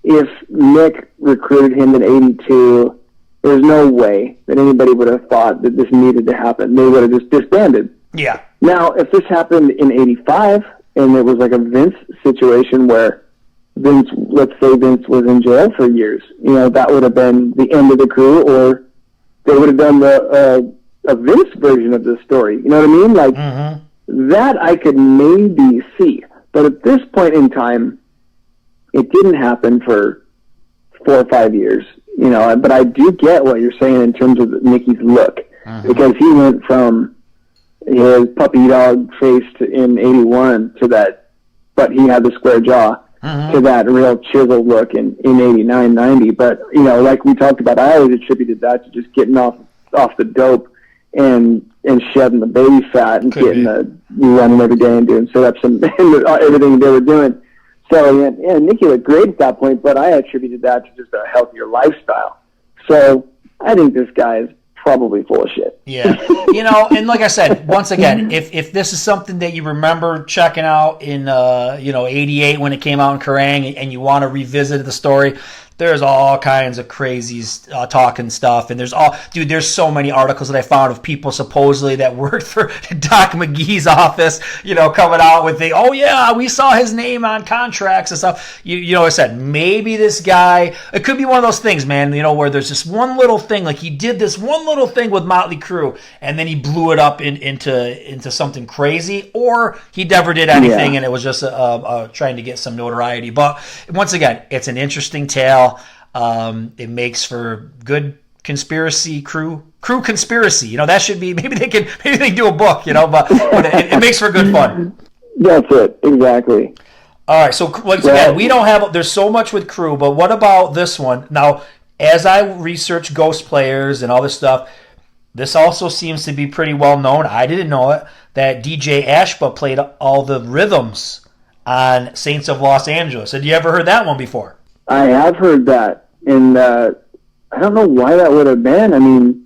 if Nick recruited him in 82, there's no way that anybody would have thought that this needed to happen. They would have just disbanded. Yeah. Now, if this happened in 85 and it was like a Vince situation where let's say Vince was in jail for years, that would have been the end of the Crue, or they would have done a Vince version of the story. You know what I mean? Like, that I could maybe see. But at this point in time, it didn't happen for 4 or 5 years, but I do get what you're saying in terms of Nicky's look, because he went from his puppy dog face in 81 to that, but he had the square jaw, to that real chiseled look in 89, 90. But, like we talked about, I always attributed that to just getting off the dope and shedding the baby fat and running every day and doing sit-ups and everything they were doing. So, yeah, Nicky looked great at that point, but I attributed that to just a healthier lifestyle. So I think this guy is probably full of shit. Yeah. And like I said, once again, if this is something that you remember checking out in 88 when it came out in Kerrang, and you want to revisit the story, there's all kinds of crazy talking stuff, and there's so many articles that I found of people supposedly that worked for Doc McGee's office, coming out with oh yeah, we saw his name on contracts and stuff. I said maybe this guy, it could be one of those things, man, where there's this one little thing, like he did this one little thing with Motley Crue, and then he blew it up into something crazy, or he never did anything, and it was just trying to get some notoriety. But once again, it's an interesting tale. It makes for good conspiracy crew conspiracy. That should be, maybe they can do a book, but it makes for good fun. That's it, exactly. All right, so once again, we don't have, there's so much with Crue, but what about this one? Now, as I research Ghost players and all this stuff, this also seems to be pretty well known. I didn't know it, that DJ Ashba played all the rhythms on Saints of Los Angeles. Had you ever heard that one before? I have heard that, and I don't know why that would have been. I mean,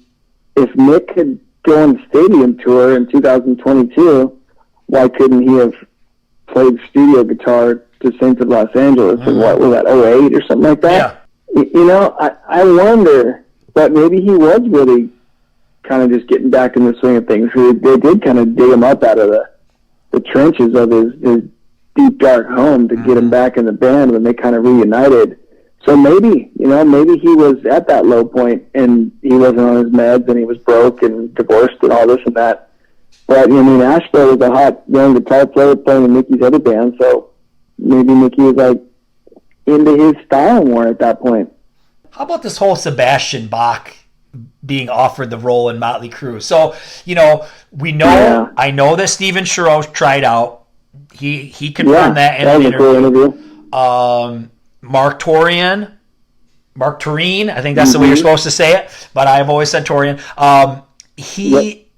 if Nick could go on the stadium tour in 2022, why couldn't he have played studio guitar to Saints of Los Angeles in what was that, 08 or something like that? Yeah. I wonder, but maybe he was really kind of just getting back in the swing of things. They did kind of dig him up out of the trenches of his deep, dark home to get him back in the band when they kind of reunited. So maybe he was at that low point and he wasn't on his meds and he was broke and divorced and all this and that. But, Asheville was a hot young guitar player playing in Mickey's other band, so maybe Mickey was, into his style more at that point. How about this whole Sebastian Bach being offered the role in Motley Crue? So, I know that Steven Churro tried out. He confirmed that in an interview. Mark Torian, I think that's the way you're supposed to say it, but I've always said Torian.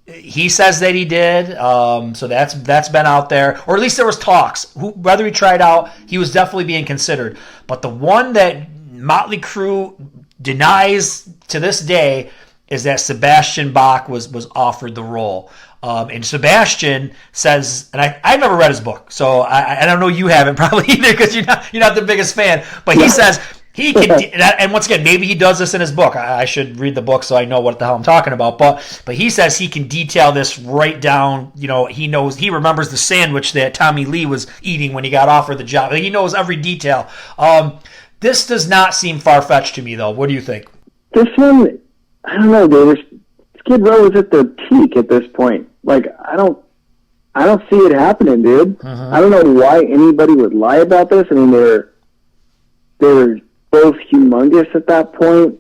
He says that he did, so that's been out there, or at least there was talks. Whether he tried out, he was definitely being considered. But the one that Motley Crue denies to this day is that Sebastian Bach was offered the role. And Sebastian says, and I've never read his book, so I don't know, you haven't probably either, because you're not the biggest fan. But he says he can, and once again, maybe he does this in his book. I should read the book so I know what the hell I'm talking about. But he says he can detail this right down. He remembers the sandwich that Tommy Lee was eating when he got offered the job. He knows every detail. This does not seem far-fetched to me, though. What do you think? This one, I don't know, David. Skid Row is at their peak at this point. I don't see it happening, dude. I don't know why anybody would lie about this. I mean, they were both humongous at that point.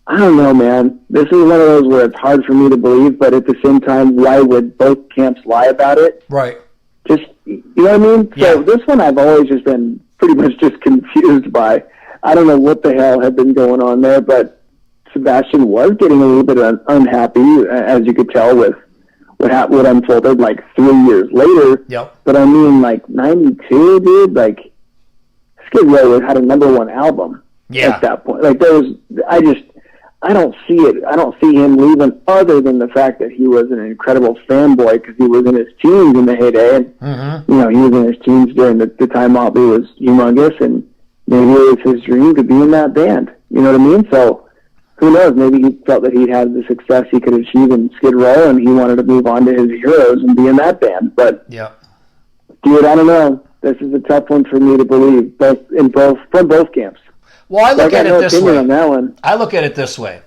I don't know, man. This is one of those where it's hard for me to believe, but at the same time, why would both camps lie about it? Right. Just, you know what I mean? Yeah. So this one I've always just been pretty much just confused by. I don't know what the hell had been going on there, but Sebastian was getting a little bit unhappy, as you could tell with what unfolded 3 years later. Yep. But I mean, 92, dude, Skid Row had a #1 album at that point. I don't see it. I don't see him leaving other than the fact that he was an incredible fanboy because he was in his teens in the heyday. And, he was in his teens during the time Motley was humongous, and maybe it was his dream to be in that band. You know what I mean? So, who knows? Maybe he felt that he'd had the success he could achieve in Skid Row, and he wanted to move on to his heroes and be in that band. But, dude, I don't know. This is a tough one for me to believe, from both camps. Well, I look at it this way. On that one. I look at it this way.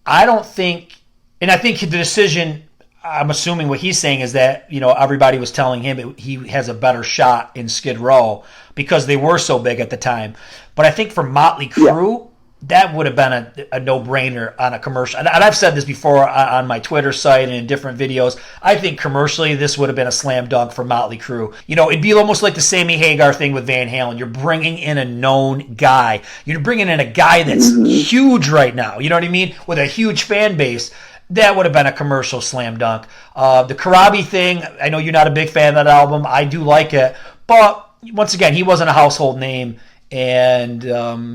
I don't think, and I think the decision, I'm assuming what he's saying is that, everybody was telling him he has a better shot in Skid Row because they were so big at the time. But I think for Motley Crue, that would have been a no-brainer on a commercial. And I've said this before on my Twitter site and in different videos. I think commercially this would have been a slam dunk for Motley Crue. It'd be almost like the Sammy Hagar thing with Van Halen. You're bringing in a known guy. You're bringing in a guy that's huge right now. You know what I mean? With a huge fan base. That would have been a commercial slam dunk. The Karabi thing, I know you're not a big fan of that album. I do like it. But once again, he wasn't a household name And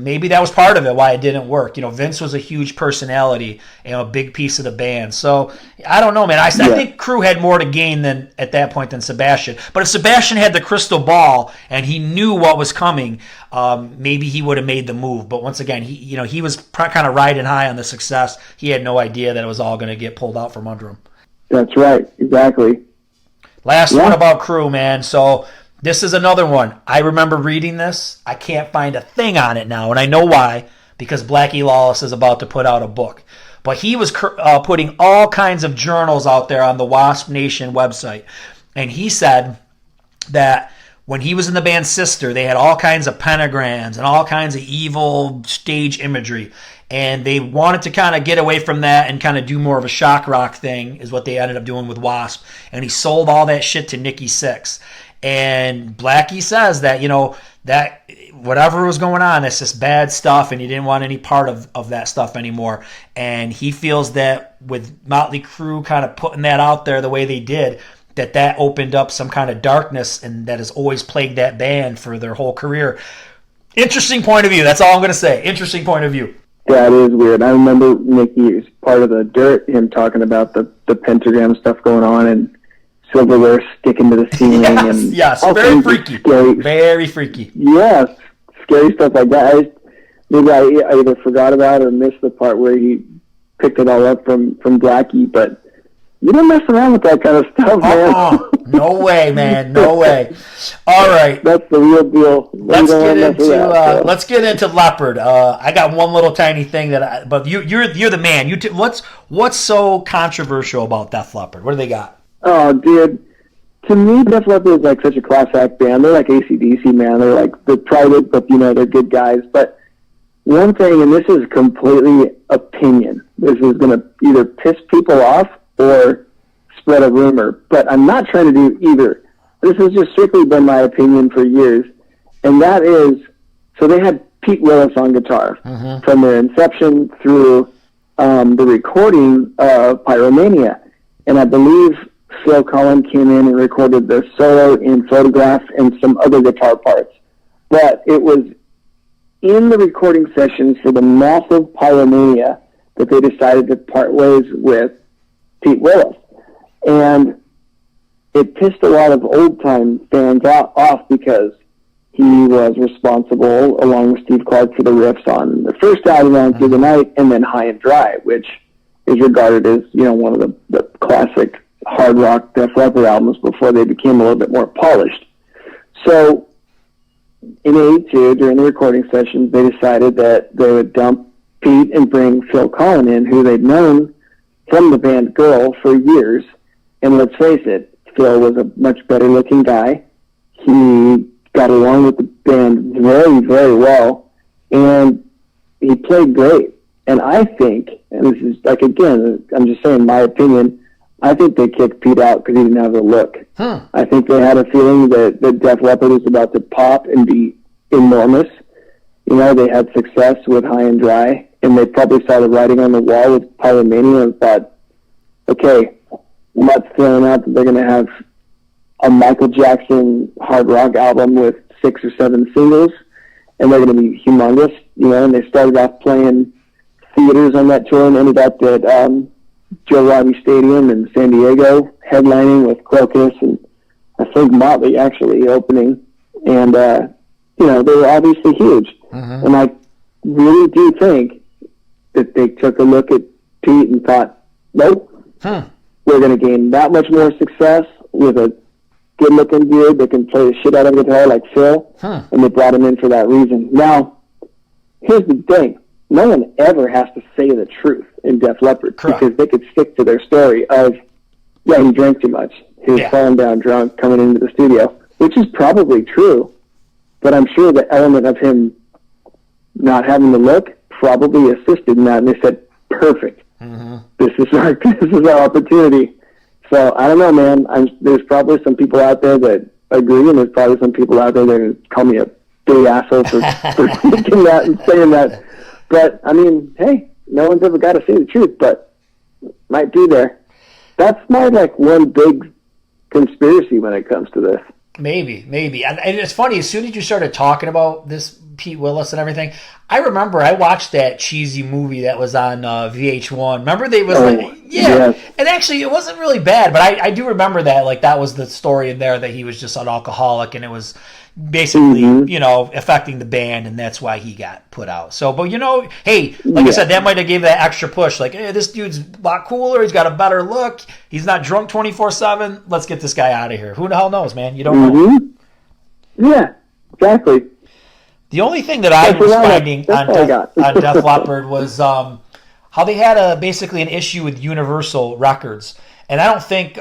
maybe that was part of it, why it didn't work. Vince was a huge personality and a big piece of the band. So I don't know, man. I think Crue had more to gain at that point than Sebastian. But if Sebastian had the crystal ball and he knew what was coming, maybe he would have made the move. But once again, he was kind of riding high on the success. He had no idea that it was all going to get pulled out from under him. That's right. Exactly. Last one about Crue, man. So this is another one. I remember reading this. I can't find a thing on it now, and I know why, because Blackie Lawless is about to put out a book. But he was putting all kinds of journals out there on the W.a.s.p. Nation website, and he said that when he was in the band Sister, they had all kinds of pentagrams and all kinds of evil stage imagery, and they wanted to kind of get away from that and kind of do more of a shock rock thing, is what they ended up doing with W.a.s.P. And he sold all that shit to Nikki Sixx. And Blackie says that, that whatever was going on, it's just bad stuff, and he didn't want any part of that stuff anymore. And he feels that with Motley Crue kind of putting that out there the way they did, that opened up some kind of darkness, and that has always plagued that band for their whole career. Interesting point of view. That's all I'm going to say. Interesting point of view. That is weird. I remember Nikki, as part of the Dirt, him talking about the pentagram stuff going on, and silverware sticking to the ceiling. Yes, very freaky. Very freaky. Yes, scary stuff like that. Maybe I either forgot about or missed the part where he picked it all up from Blackie, but you don't mess around with that kind of stuff, man. No way, man. No way. All right. That's the real deal. Let's get into Leppard. I got one little tiny thing but you're the man. What's so controversial about Def Leppard? What do they got? Oh, dude. To me, Def Leppard is like such a class act band. They're like AC/DC, man. They're like, they're private, but they're good guys. But one thing, and this is completely opinion, this is going to either piss people off or spread a rumor, but I'm not trying to do either. This has just strictly been my opinion for years, and that is, so they had Pete Willis on guitar from their inception through the recording of Pyromania, and I believe Phil Collins came in and recorded the solo in Photograph and some other guitar parts. But it was in the recording sessions for the massive Pyromania that they decided to part ways with Pete Willis. And it pissed a lot of old-time fans off because he was responsible, along with Steve Clark, for the riffs on the first album, On Through the Night, and then High and Dry, which is regarded as, one of the classic hard rock Def Leppard albums before they became a little bit more polished. So in '82, during the recording sessions, they decided that they would dump Pete and bring Phil Collins in, who they'd known from the band Girl for years. And let's face it, Phil was a much better looking guy. He got along with the band very, very well, and he played great. And I think, and this is like, again, I'm just saying my opinion, I think they kicked Pete out because he didn't have the look. I think they had a feeling that Def Leppard was about to pop and be enormous. They had success with High and Dry, and they probably saw the writing on the wall with Pyromania and thought, okay, let's throw out that they're going to have a Michael Jackson hard rock album with 6 or 7 singles, and they're going to be humongous, and they started off playing theaters on that tour and ended up at Joe Robbie Stadium in San Diego, headlining with Crocus and I think Motley actually opening. And, they were obviously huge. And I really do think that they took a look at Pete and thought, nope, we're going to gain that much more success with a good-looking dude that can play the shit out of a guitar like Phil, and they brought him in for that reason. Now, here's the thing. No one ever has to say the truth in Def Leppard. Correct. Because they could stick to their story of, he drank too much. He was falling down drunk coming into the studio, which is probably true, but I'm sure the element of him not having the look probably assisted in that, and they said, perfect. This is our opportunity. So, I don't know, man. There's probably some people out there that agree, and there's probably some people out there that call me a big asshole for thinking that and saying that. But, hey, no one's ever got to say the truth, but might be there. That's my, one big conspiracy when it comes to this. Maybe. And it's funny, as soon as you started talking about this Pete Willis and everything. I remember I watched that cheesy movie that was on VH1. Remember they was and actually it wasn't really bad, but I do remember that, like, that was the story in there, that he was just an alcoholic and it was basically, affecting the band, and that's why he got put out. So, but hey, like I said, that might have gave that extra push. Like, hey, this dude's a lot cooler. He's got a better look. He's not drunk 24/7. Let's get this guy out of here. Who the hell knows, man? You don't know. Yeah, exactly. The only thing that I was finding on Def Leppard was how they had basically an issue with Universal Records, and I don't think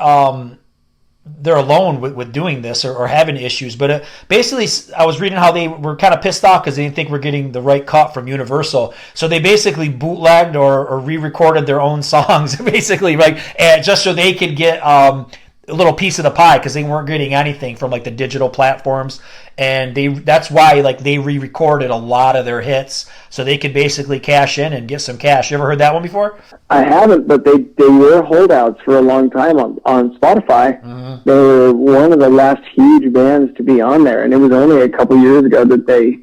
they're alone with doing this or having issues. But basically, I was reading how they were kind of pissed off because they didn't think we're getting the right cut from Universal. So they basically bootlegged or re-recorded their own songs, basically, like, just so they could get a little piece of the pie, because they weren't getting anything from, like, the digital platforms. And that's why, like, they re-recorded a lot of their hits so they could basically cash in and get some cash. You ever heard that one before? I haven't, but they were holdouts for a long time on Spotify. They were one of the last huge bands to be on there, and it was only a couple years ago that they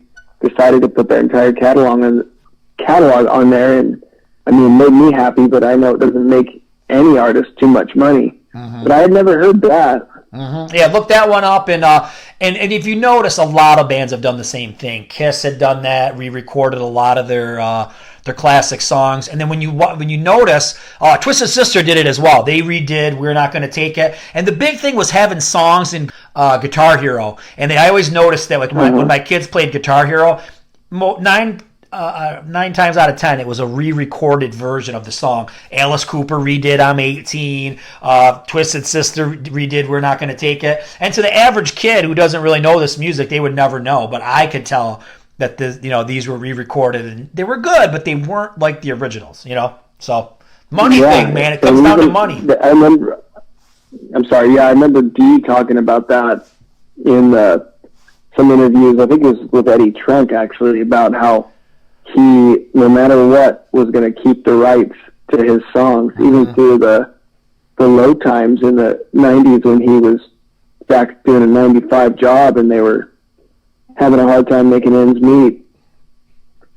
decided to put their entire catalog on there. And I mean, it made me happy, but I know it doesn't make any artist too much money. But I had never heard that. Yeah, look that one up, and if you notice, a lot of bands have done the same thing. Kiss had done that, re-recorded a lot of their classic songs, and then when you notice, Twisted Sister did it as well. They redid "We're Not Gonna Take It," and the big thing was having songs in Guitar Hero. And I always noticed that, like, when my kids played Guitar Hero, 9 times out of 10, it was a re-recorded version of the song. Alice Cooper redid "I'm 18." Twisted Sister redid "We're Not Gonna Take It." And to the average kid who doesn't really know this music, they would never know. But I could tell that these were re-recorded, and they were good, but they weren't like the originals. So money thing, man. It comes down to money. I remember Dee talking about that in some interviews. I think it was with Eddie Trunk, actually, about how he, no matter what, was going to keep the rights to his songs, even through the low times in the 90s when he was back doing a 9-to-5 job and they were having a hard time making ends meet.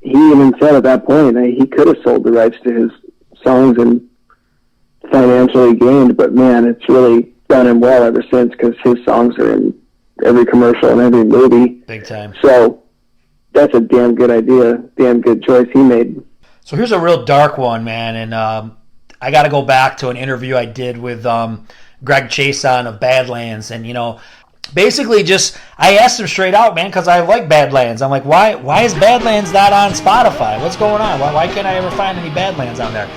He even said at that point he could have sold the rights to his songs and financially gained, but man, it's really done him well ever since, because his songs are in every commercial and every movie. Big time. So that's a damn good idea, damn good choice he made. So here's a real dark one, man, and I got to go back to an interview I did with Greg Chason of Badlands, and basically just I asked him straight out, man, because I like Badlands. I'm like, why is Badlands not on Spotify? What's going on? Why can't I ever find any Badlands on there?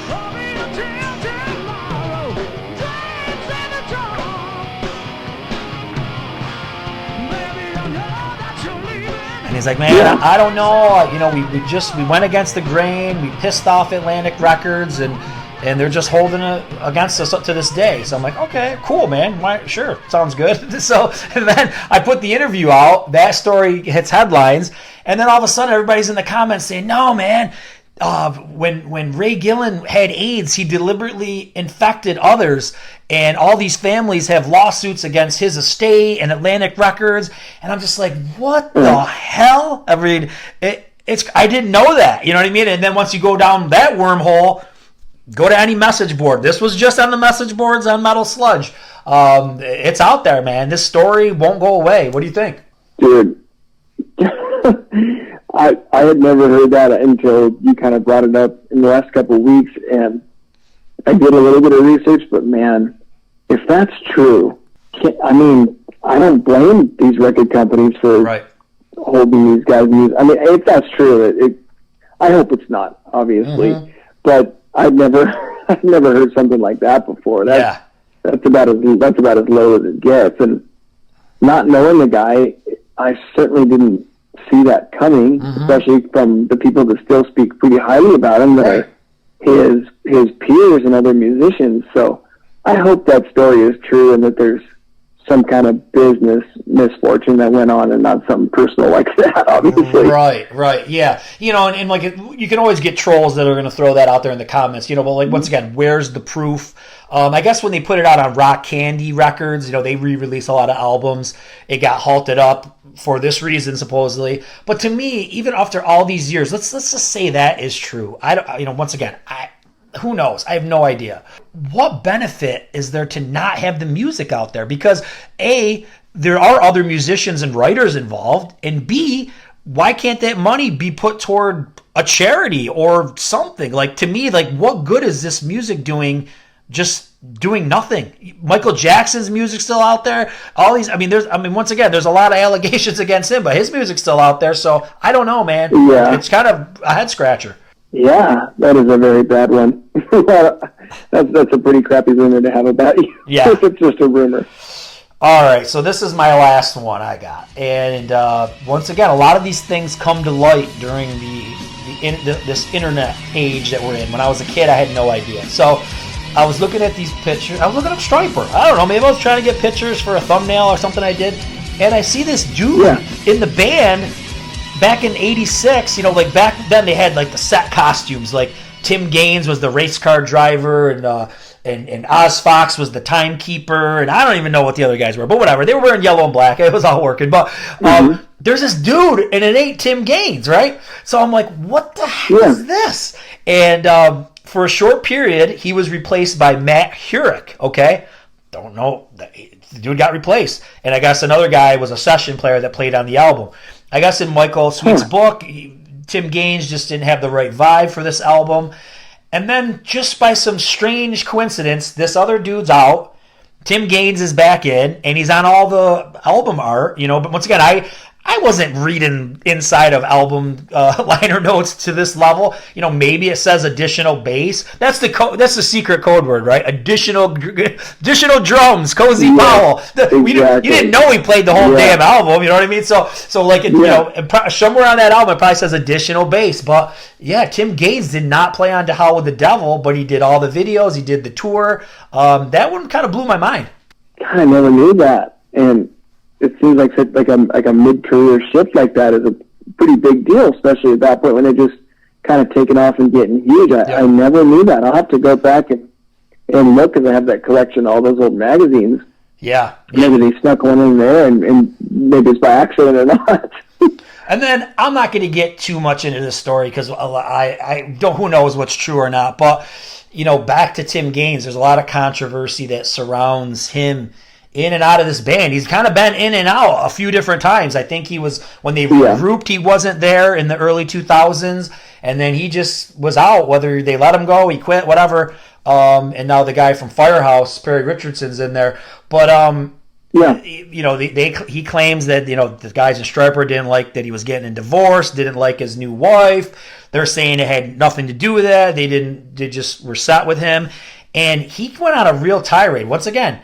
And he's like, man, I don't know. We went against the grain. We pissed off Atlantic Records, and they're just holding it against us up to this day. So I'm like, okay, cool, man. Sure, sounds good. So, and then I put the interview out. That story hits headlines, and then all of a sudden, everybody's in the comments saying, no, man. When Ray Gillen had AIDS, he deliberately infected others, and all these families have lawsuits against his estate and Atlantic Records, and I'm just like, what the hell? I mean, I didn't know that, you know what I mean? And then once you go down that wormhole, go to any message board. This was just on the message boards on Metal Sludge. It's out there, man. This story won't go away. What do you think? Dude. I had never heard that until you kind of brought it up in the last couple of weeks, and I did a little bit of research, but man, if that's true, I don't blame these record companies for holding these guys' music. I mean, if that's true, I hope it's not, obviously, but I've never heard something like that before. That's about as low as it gets, and not knowing the guy, I certainly didn't see that coming, especially from the people that still speak pretty highly about him, that are his peers and other musicians. So I hope that story is true, and that there's some kind of business misfortune that went on and not something personal like that, obviously. Right, yeah. And like, you can always get trolls that are going to throw that out there in the comments, but like, once again, where's the proof? I guess when they put it out on Rock Candy Records, they re-release a lot of albums. It got halted up for this reason, supposedly. But to me, even after all these years, let's just say that is true. Once again, who knows? I have no idea. What benefit is there to not have the music out there? Because A, there are other musicians and writers involved, and B, why can't that money be put toward a charity or something? Like, to me, like, what good is this music doing? Just doing nothing. Michael Jackson's music's still out there. All these, once again, there's a lot of allegations against him, but his music's still out there. So I don't know, man. Yeah. It's kind of a head scratcher. Yeah, that is a very bad one. That's a pretty crappy rumor to have about you. Yeah. It's just a rumor. All right, so this is my last one I got. And once again, a lot of these things come to light during this internet age that we're in. When I was a kid, I had no idea. So I was looking at these pictures. I was looking up Striper. I don't know, maybe I was trying to get pictures for a thumbnail or something I did. And I see this dude in the band back in '86, like back then they had like the set costumes. Like Tim Gaines was the race car driver, and Oz Fox was the timekeeper, and I don't even know what the other guys were, but whatever. They were wearing yellow and black. It was all working. But there's this dude, and it ain't Tim Gaines, right? So I'm like, what the heck is this? And for a short period, he was replaced by Matt Hurek. Okay, don't know. The dude got replaced, and I guess another guy was a session player that played on the album. I guess in Michael Sweet's book, Tim Gaines just didn't have the right vibe for this album. And then just by some strange coincidence, this other dude's out. Tim Gaines is back in, and he's on all the album art, But once again, I wasn't reading inside of album liner notes to this level. Maybe it says additional bass. That's the secret code word, right? Additional drums, Cozy Powell. Exactly. You didn't know he played the whole damn album. You know what I mean? So like somewhere on that album it probably says additional bass. But yeah, Tim Gaines did not play on To Hell with the Devil, but he did all the videos. He did the tour. That one kind of blew my mind. I never knew that, and it seems like a mid-career shift like that is a pretty big deal, especially at that point when they're just kind of taking off and getting huge. I never knew that. I'll have to go back and look, because I have that collection of all those old magazines. Yeah. Maybe they snuck one in there, and maybe it's by accident or not. And then I'm not going to get too much into this story because I don't. Who knows what's true or not? But back to Tim Gaines, there's a lot of controversy that surrounds him in and out of this band. He's kind of been in and out a few different times. I think he was, when they regrouped, he wasn't there in the early 2000s, and then he just was out, whether they let him go, he quit, whatever. And now the guy from Firehouse, Perry Richardson's in there. But he claims that the guys in Striper didn't like that he was getting a divorce, didn't like his new wife. They're saying it had nothing to do with that. They just were set with him, and he went on a real tirade. Once again,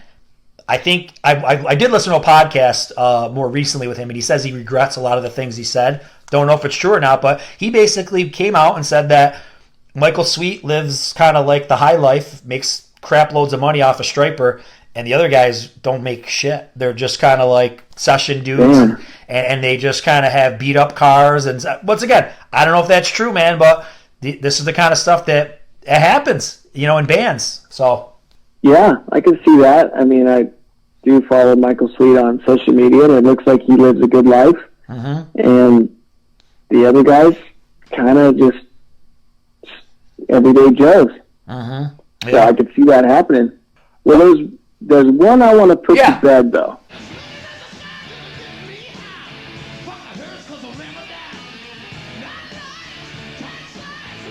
I think I did listen to a podcast more recently with him, and he says he regrets a lot of the things he said. Don't know if it's true or not, but he basically came out and said that Michael Sweet lives kind of like the high life, makes crap loads of money off of Striper, and the other guys don't make shit. They're just kind of like session dudes, and they just kind of have beat up cars. And once again, I don't know if that's true, man, but this is the kind of stuff that happens, in bands. So. Yeah, I can see that. I mean, I do follow Michael Sweet on social media, and it looks like he lives a good life. And the other guys kind of just everyday Joes. Yeah. So I could see that happening. Well, there's one I want to put to bed, though.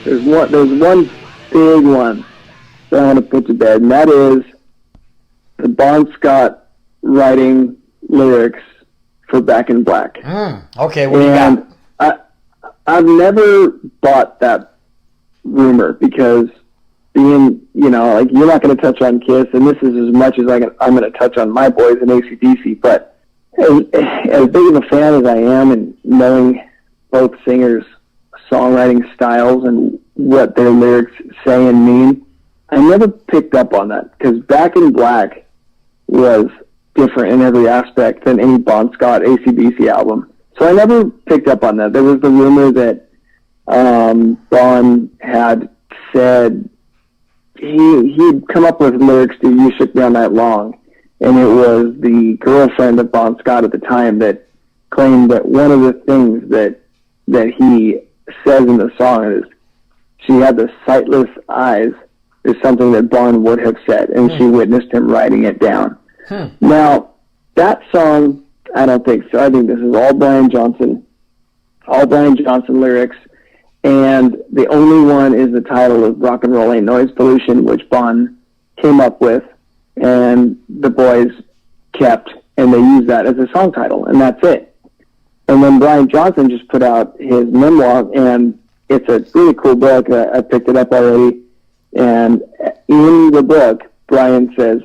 There's one big one that I want to put to bed, and that is the Bon Scott writing lyrics for Back in Black. Okay, what do you got? I've never bought that rumor, because being, you're not going to touch on Kiss, and this is as much as I'm going to touch on my boys in AC/DC, but as big of a fan as I am, and knowing both singers' songwriting styles and what their lyrics say and mean, I never picked up on that, because Back in Black was different in every aspect than any Bon Scott AC/DC album. So I never picked up on that. There was the rumor that Bon had said he'd come up with lyrics to "You Shook Me All Night Long," and it was the girlfriend of Bon Scott at the time that claimed that one of the things that he says in the song is she had the sightless eyes is something that Bon would have said, and she witnessed him writing it down. Now, that song, I don't think so. I think this is all Brian Johnson lyrics, and the only one is the title of Rock and Roll Ain't Noise Pollution, which Bon came up with, and the boys kept, and they used that as a song title, and that's it. And then Brian Johnson just put out his memoir, and it's a really cool book. I picked it up already, and in the book, Brian says,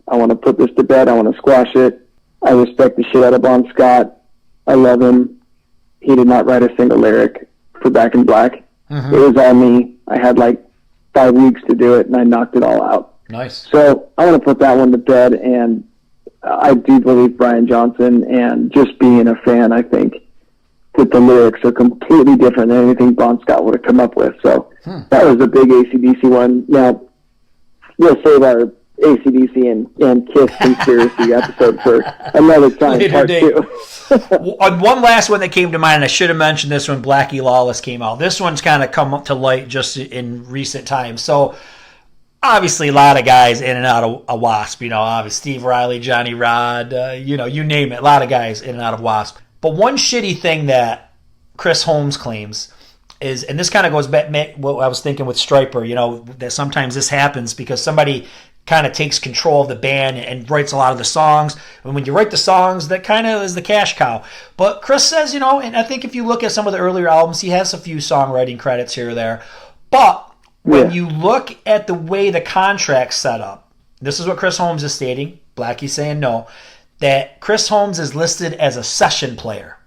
I want to put this to bed. I want to squash it. I respect the shit out of Bon Scott. I love him. He did not write a single lyric for Back in Black. It was all me. I had like 5 weeks to do it, and I knocked it all out. Nice. So I want to put that one to bed, and I do believe Brian Johnson, and just being a fan, I think that the lyrics are completely different than anything Bon Scott would have come up with. So that was a big AC/DC one. Now, we'll save our AC/DC and Kiss conspiracy episode for another time, Later part date. 2. One last one that came to mind, and I should have mentioned this when Blackie Lawless came out. This one's kind of come up to light just in recent times. So, obviously, a lot of guys in and out of a W.a.s.p. You know, obviously Steve Riley, Johnny Rod, you name it. A lot of guys in and out of W.a.s.p. But one shitty thing that Chris Holmes claims is, and this kind of goes back what I was thinking with Stryper, that sometimes this happens because somebody kind of takes control of the band and writes a lot of the songs. And when you write the songs, that kind of is the cash cow. But Chris says, and I think if you look at some of the earlier albums, he has a few songwriting credits here or there. But when you look at the way the contract's set up, this is what Chris Holmes is stating, Blackie's saying no, that Chris Holmes is listed as a session player.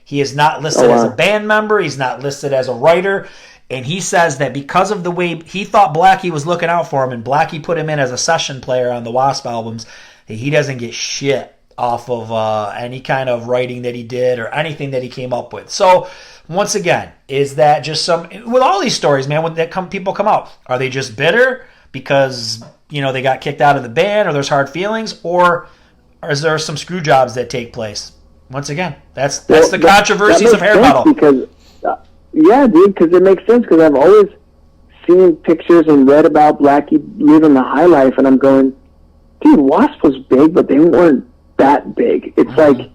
He is not listed as a band member. He's not listed as a writer. And he says that because of the way he thought Blackie was looking out for him, and Blackie put him in as a session player on the W.a.s.P. albums, that he doesn't get shit off of any kind of writing that he did or anything that he came up with. So, once again, is that just with all these stories, man, when people come out, are they just bitter because, they got kicked out of the band or there's hard feelings, or is there some screw jobs that take place? Once again, that's the controversies of hair metal. Because, yeah, dude, because it makes sense, because I've always seen pictures and read about Blackie living the high life, and I'm going, dude, W.a.s.P. was big, but they weren't that big. It's like,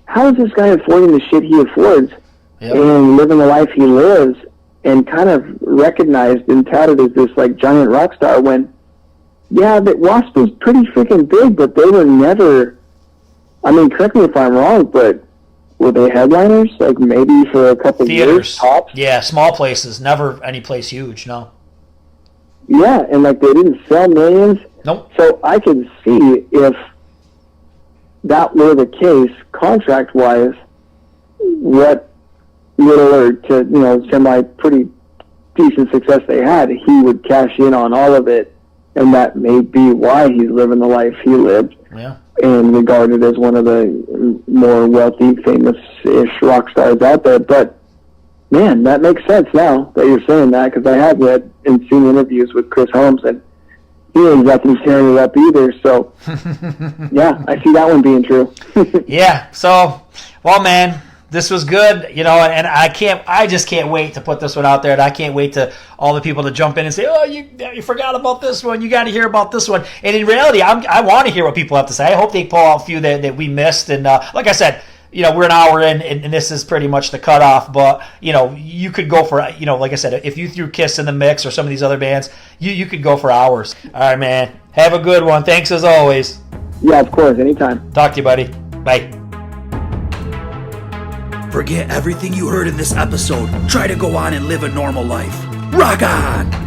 how is this guy affording the shit he affords and living the life he lives and kind of recognized and touted as this, like, giant rock star when, yeah, that W.a.s.P. was pretty freaking big, but they were never, I mean, correct me if I'm wrong, but were they headliners? Like, maybe for a couple years, tops? Yeah, small places, never any place huge, no. Yeah, and, like, they didn't sell millions. Nope. So I could see if that were the case, contract-wise, what little or to, semi-pretty decent success they had, he would cash in on all of it, and that may be why he's living the life he lived. Yeah. And regarded as one of the more wealthy, famous-ish rock stars out there. But, man, that makes sense now that you're saying that, because I have read and seen interviews with Chris Holmes, and he ain't exactly tearing it up either. So, yeah, I see that one being true. Yeah, so, well, man, this was good, and I just can't wait to put this one out there, and I can't wait to all the people to jump in and say, oh, you forgot about this one, you got to hear about this one. And in reality, I want to hear what people have to say. I hope they pull out a few that we missed, and like I said, we're an hour in, and this is pretty much the cutoff, but, you could go for, like I said, if you threw Kiss in the mix or some of these other bands, you could go for hours. All right, man, have a good one. Thanks as always. Yeah, of course, anytime. Talk to you, buddy. Bye. Forget everything you heard in this episode. Try to go on and live a normal life. Rock on!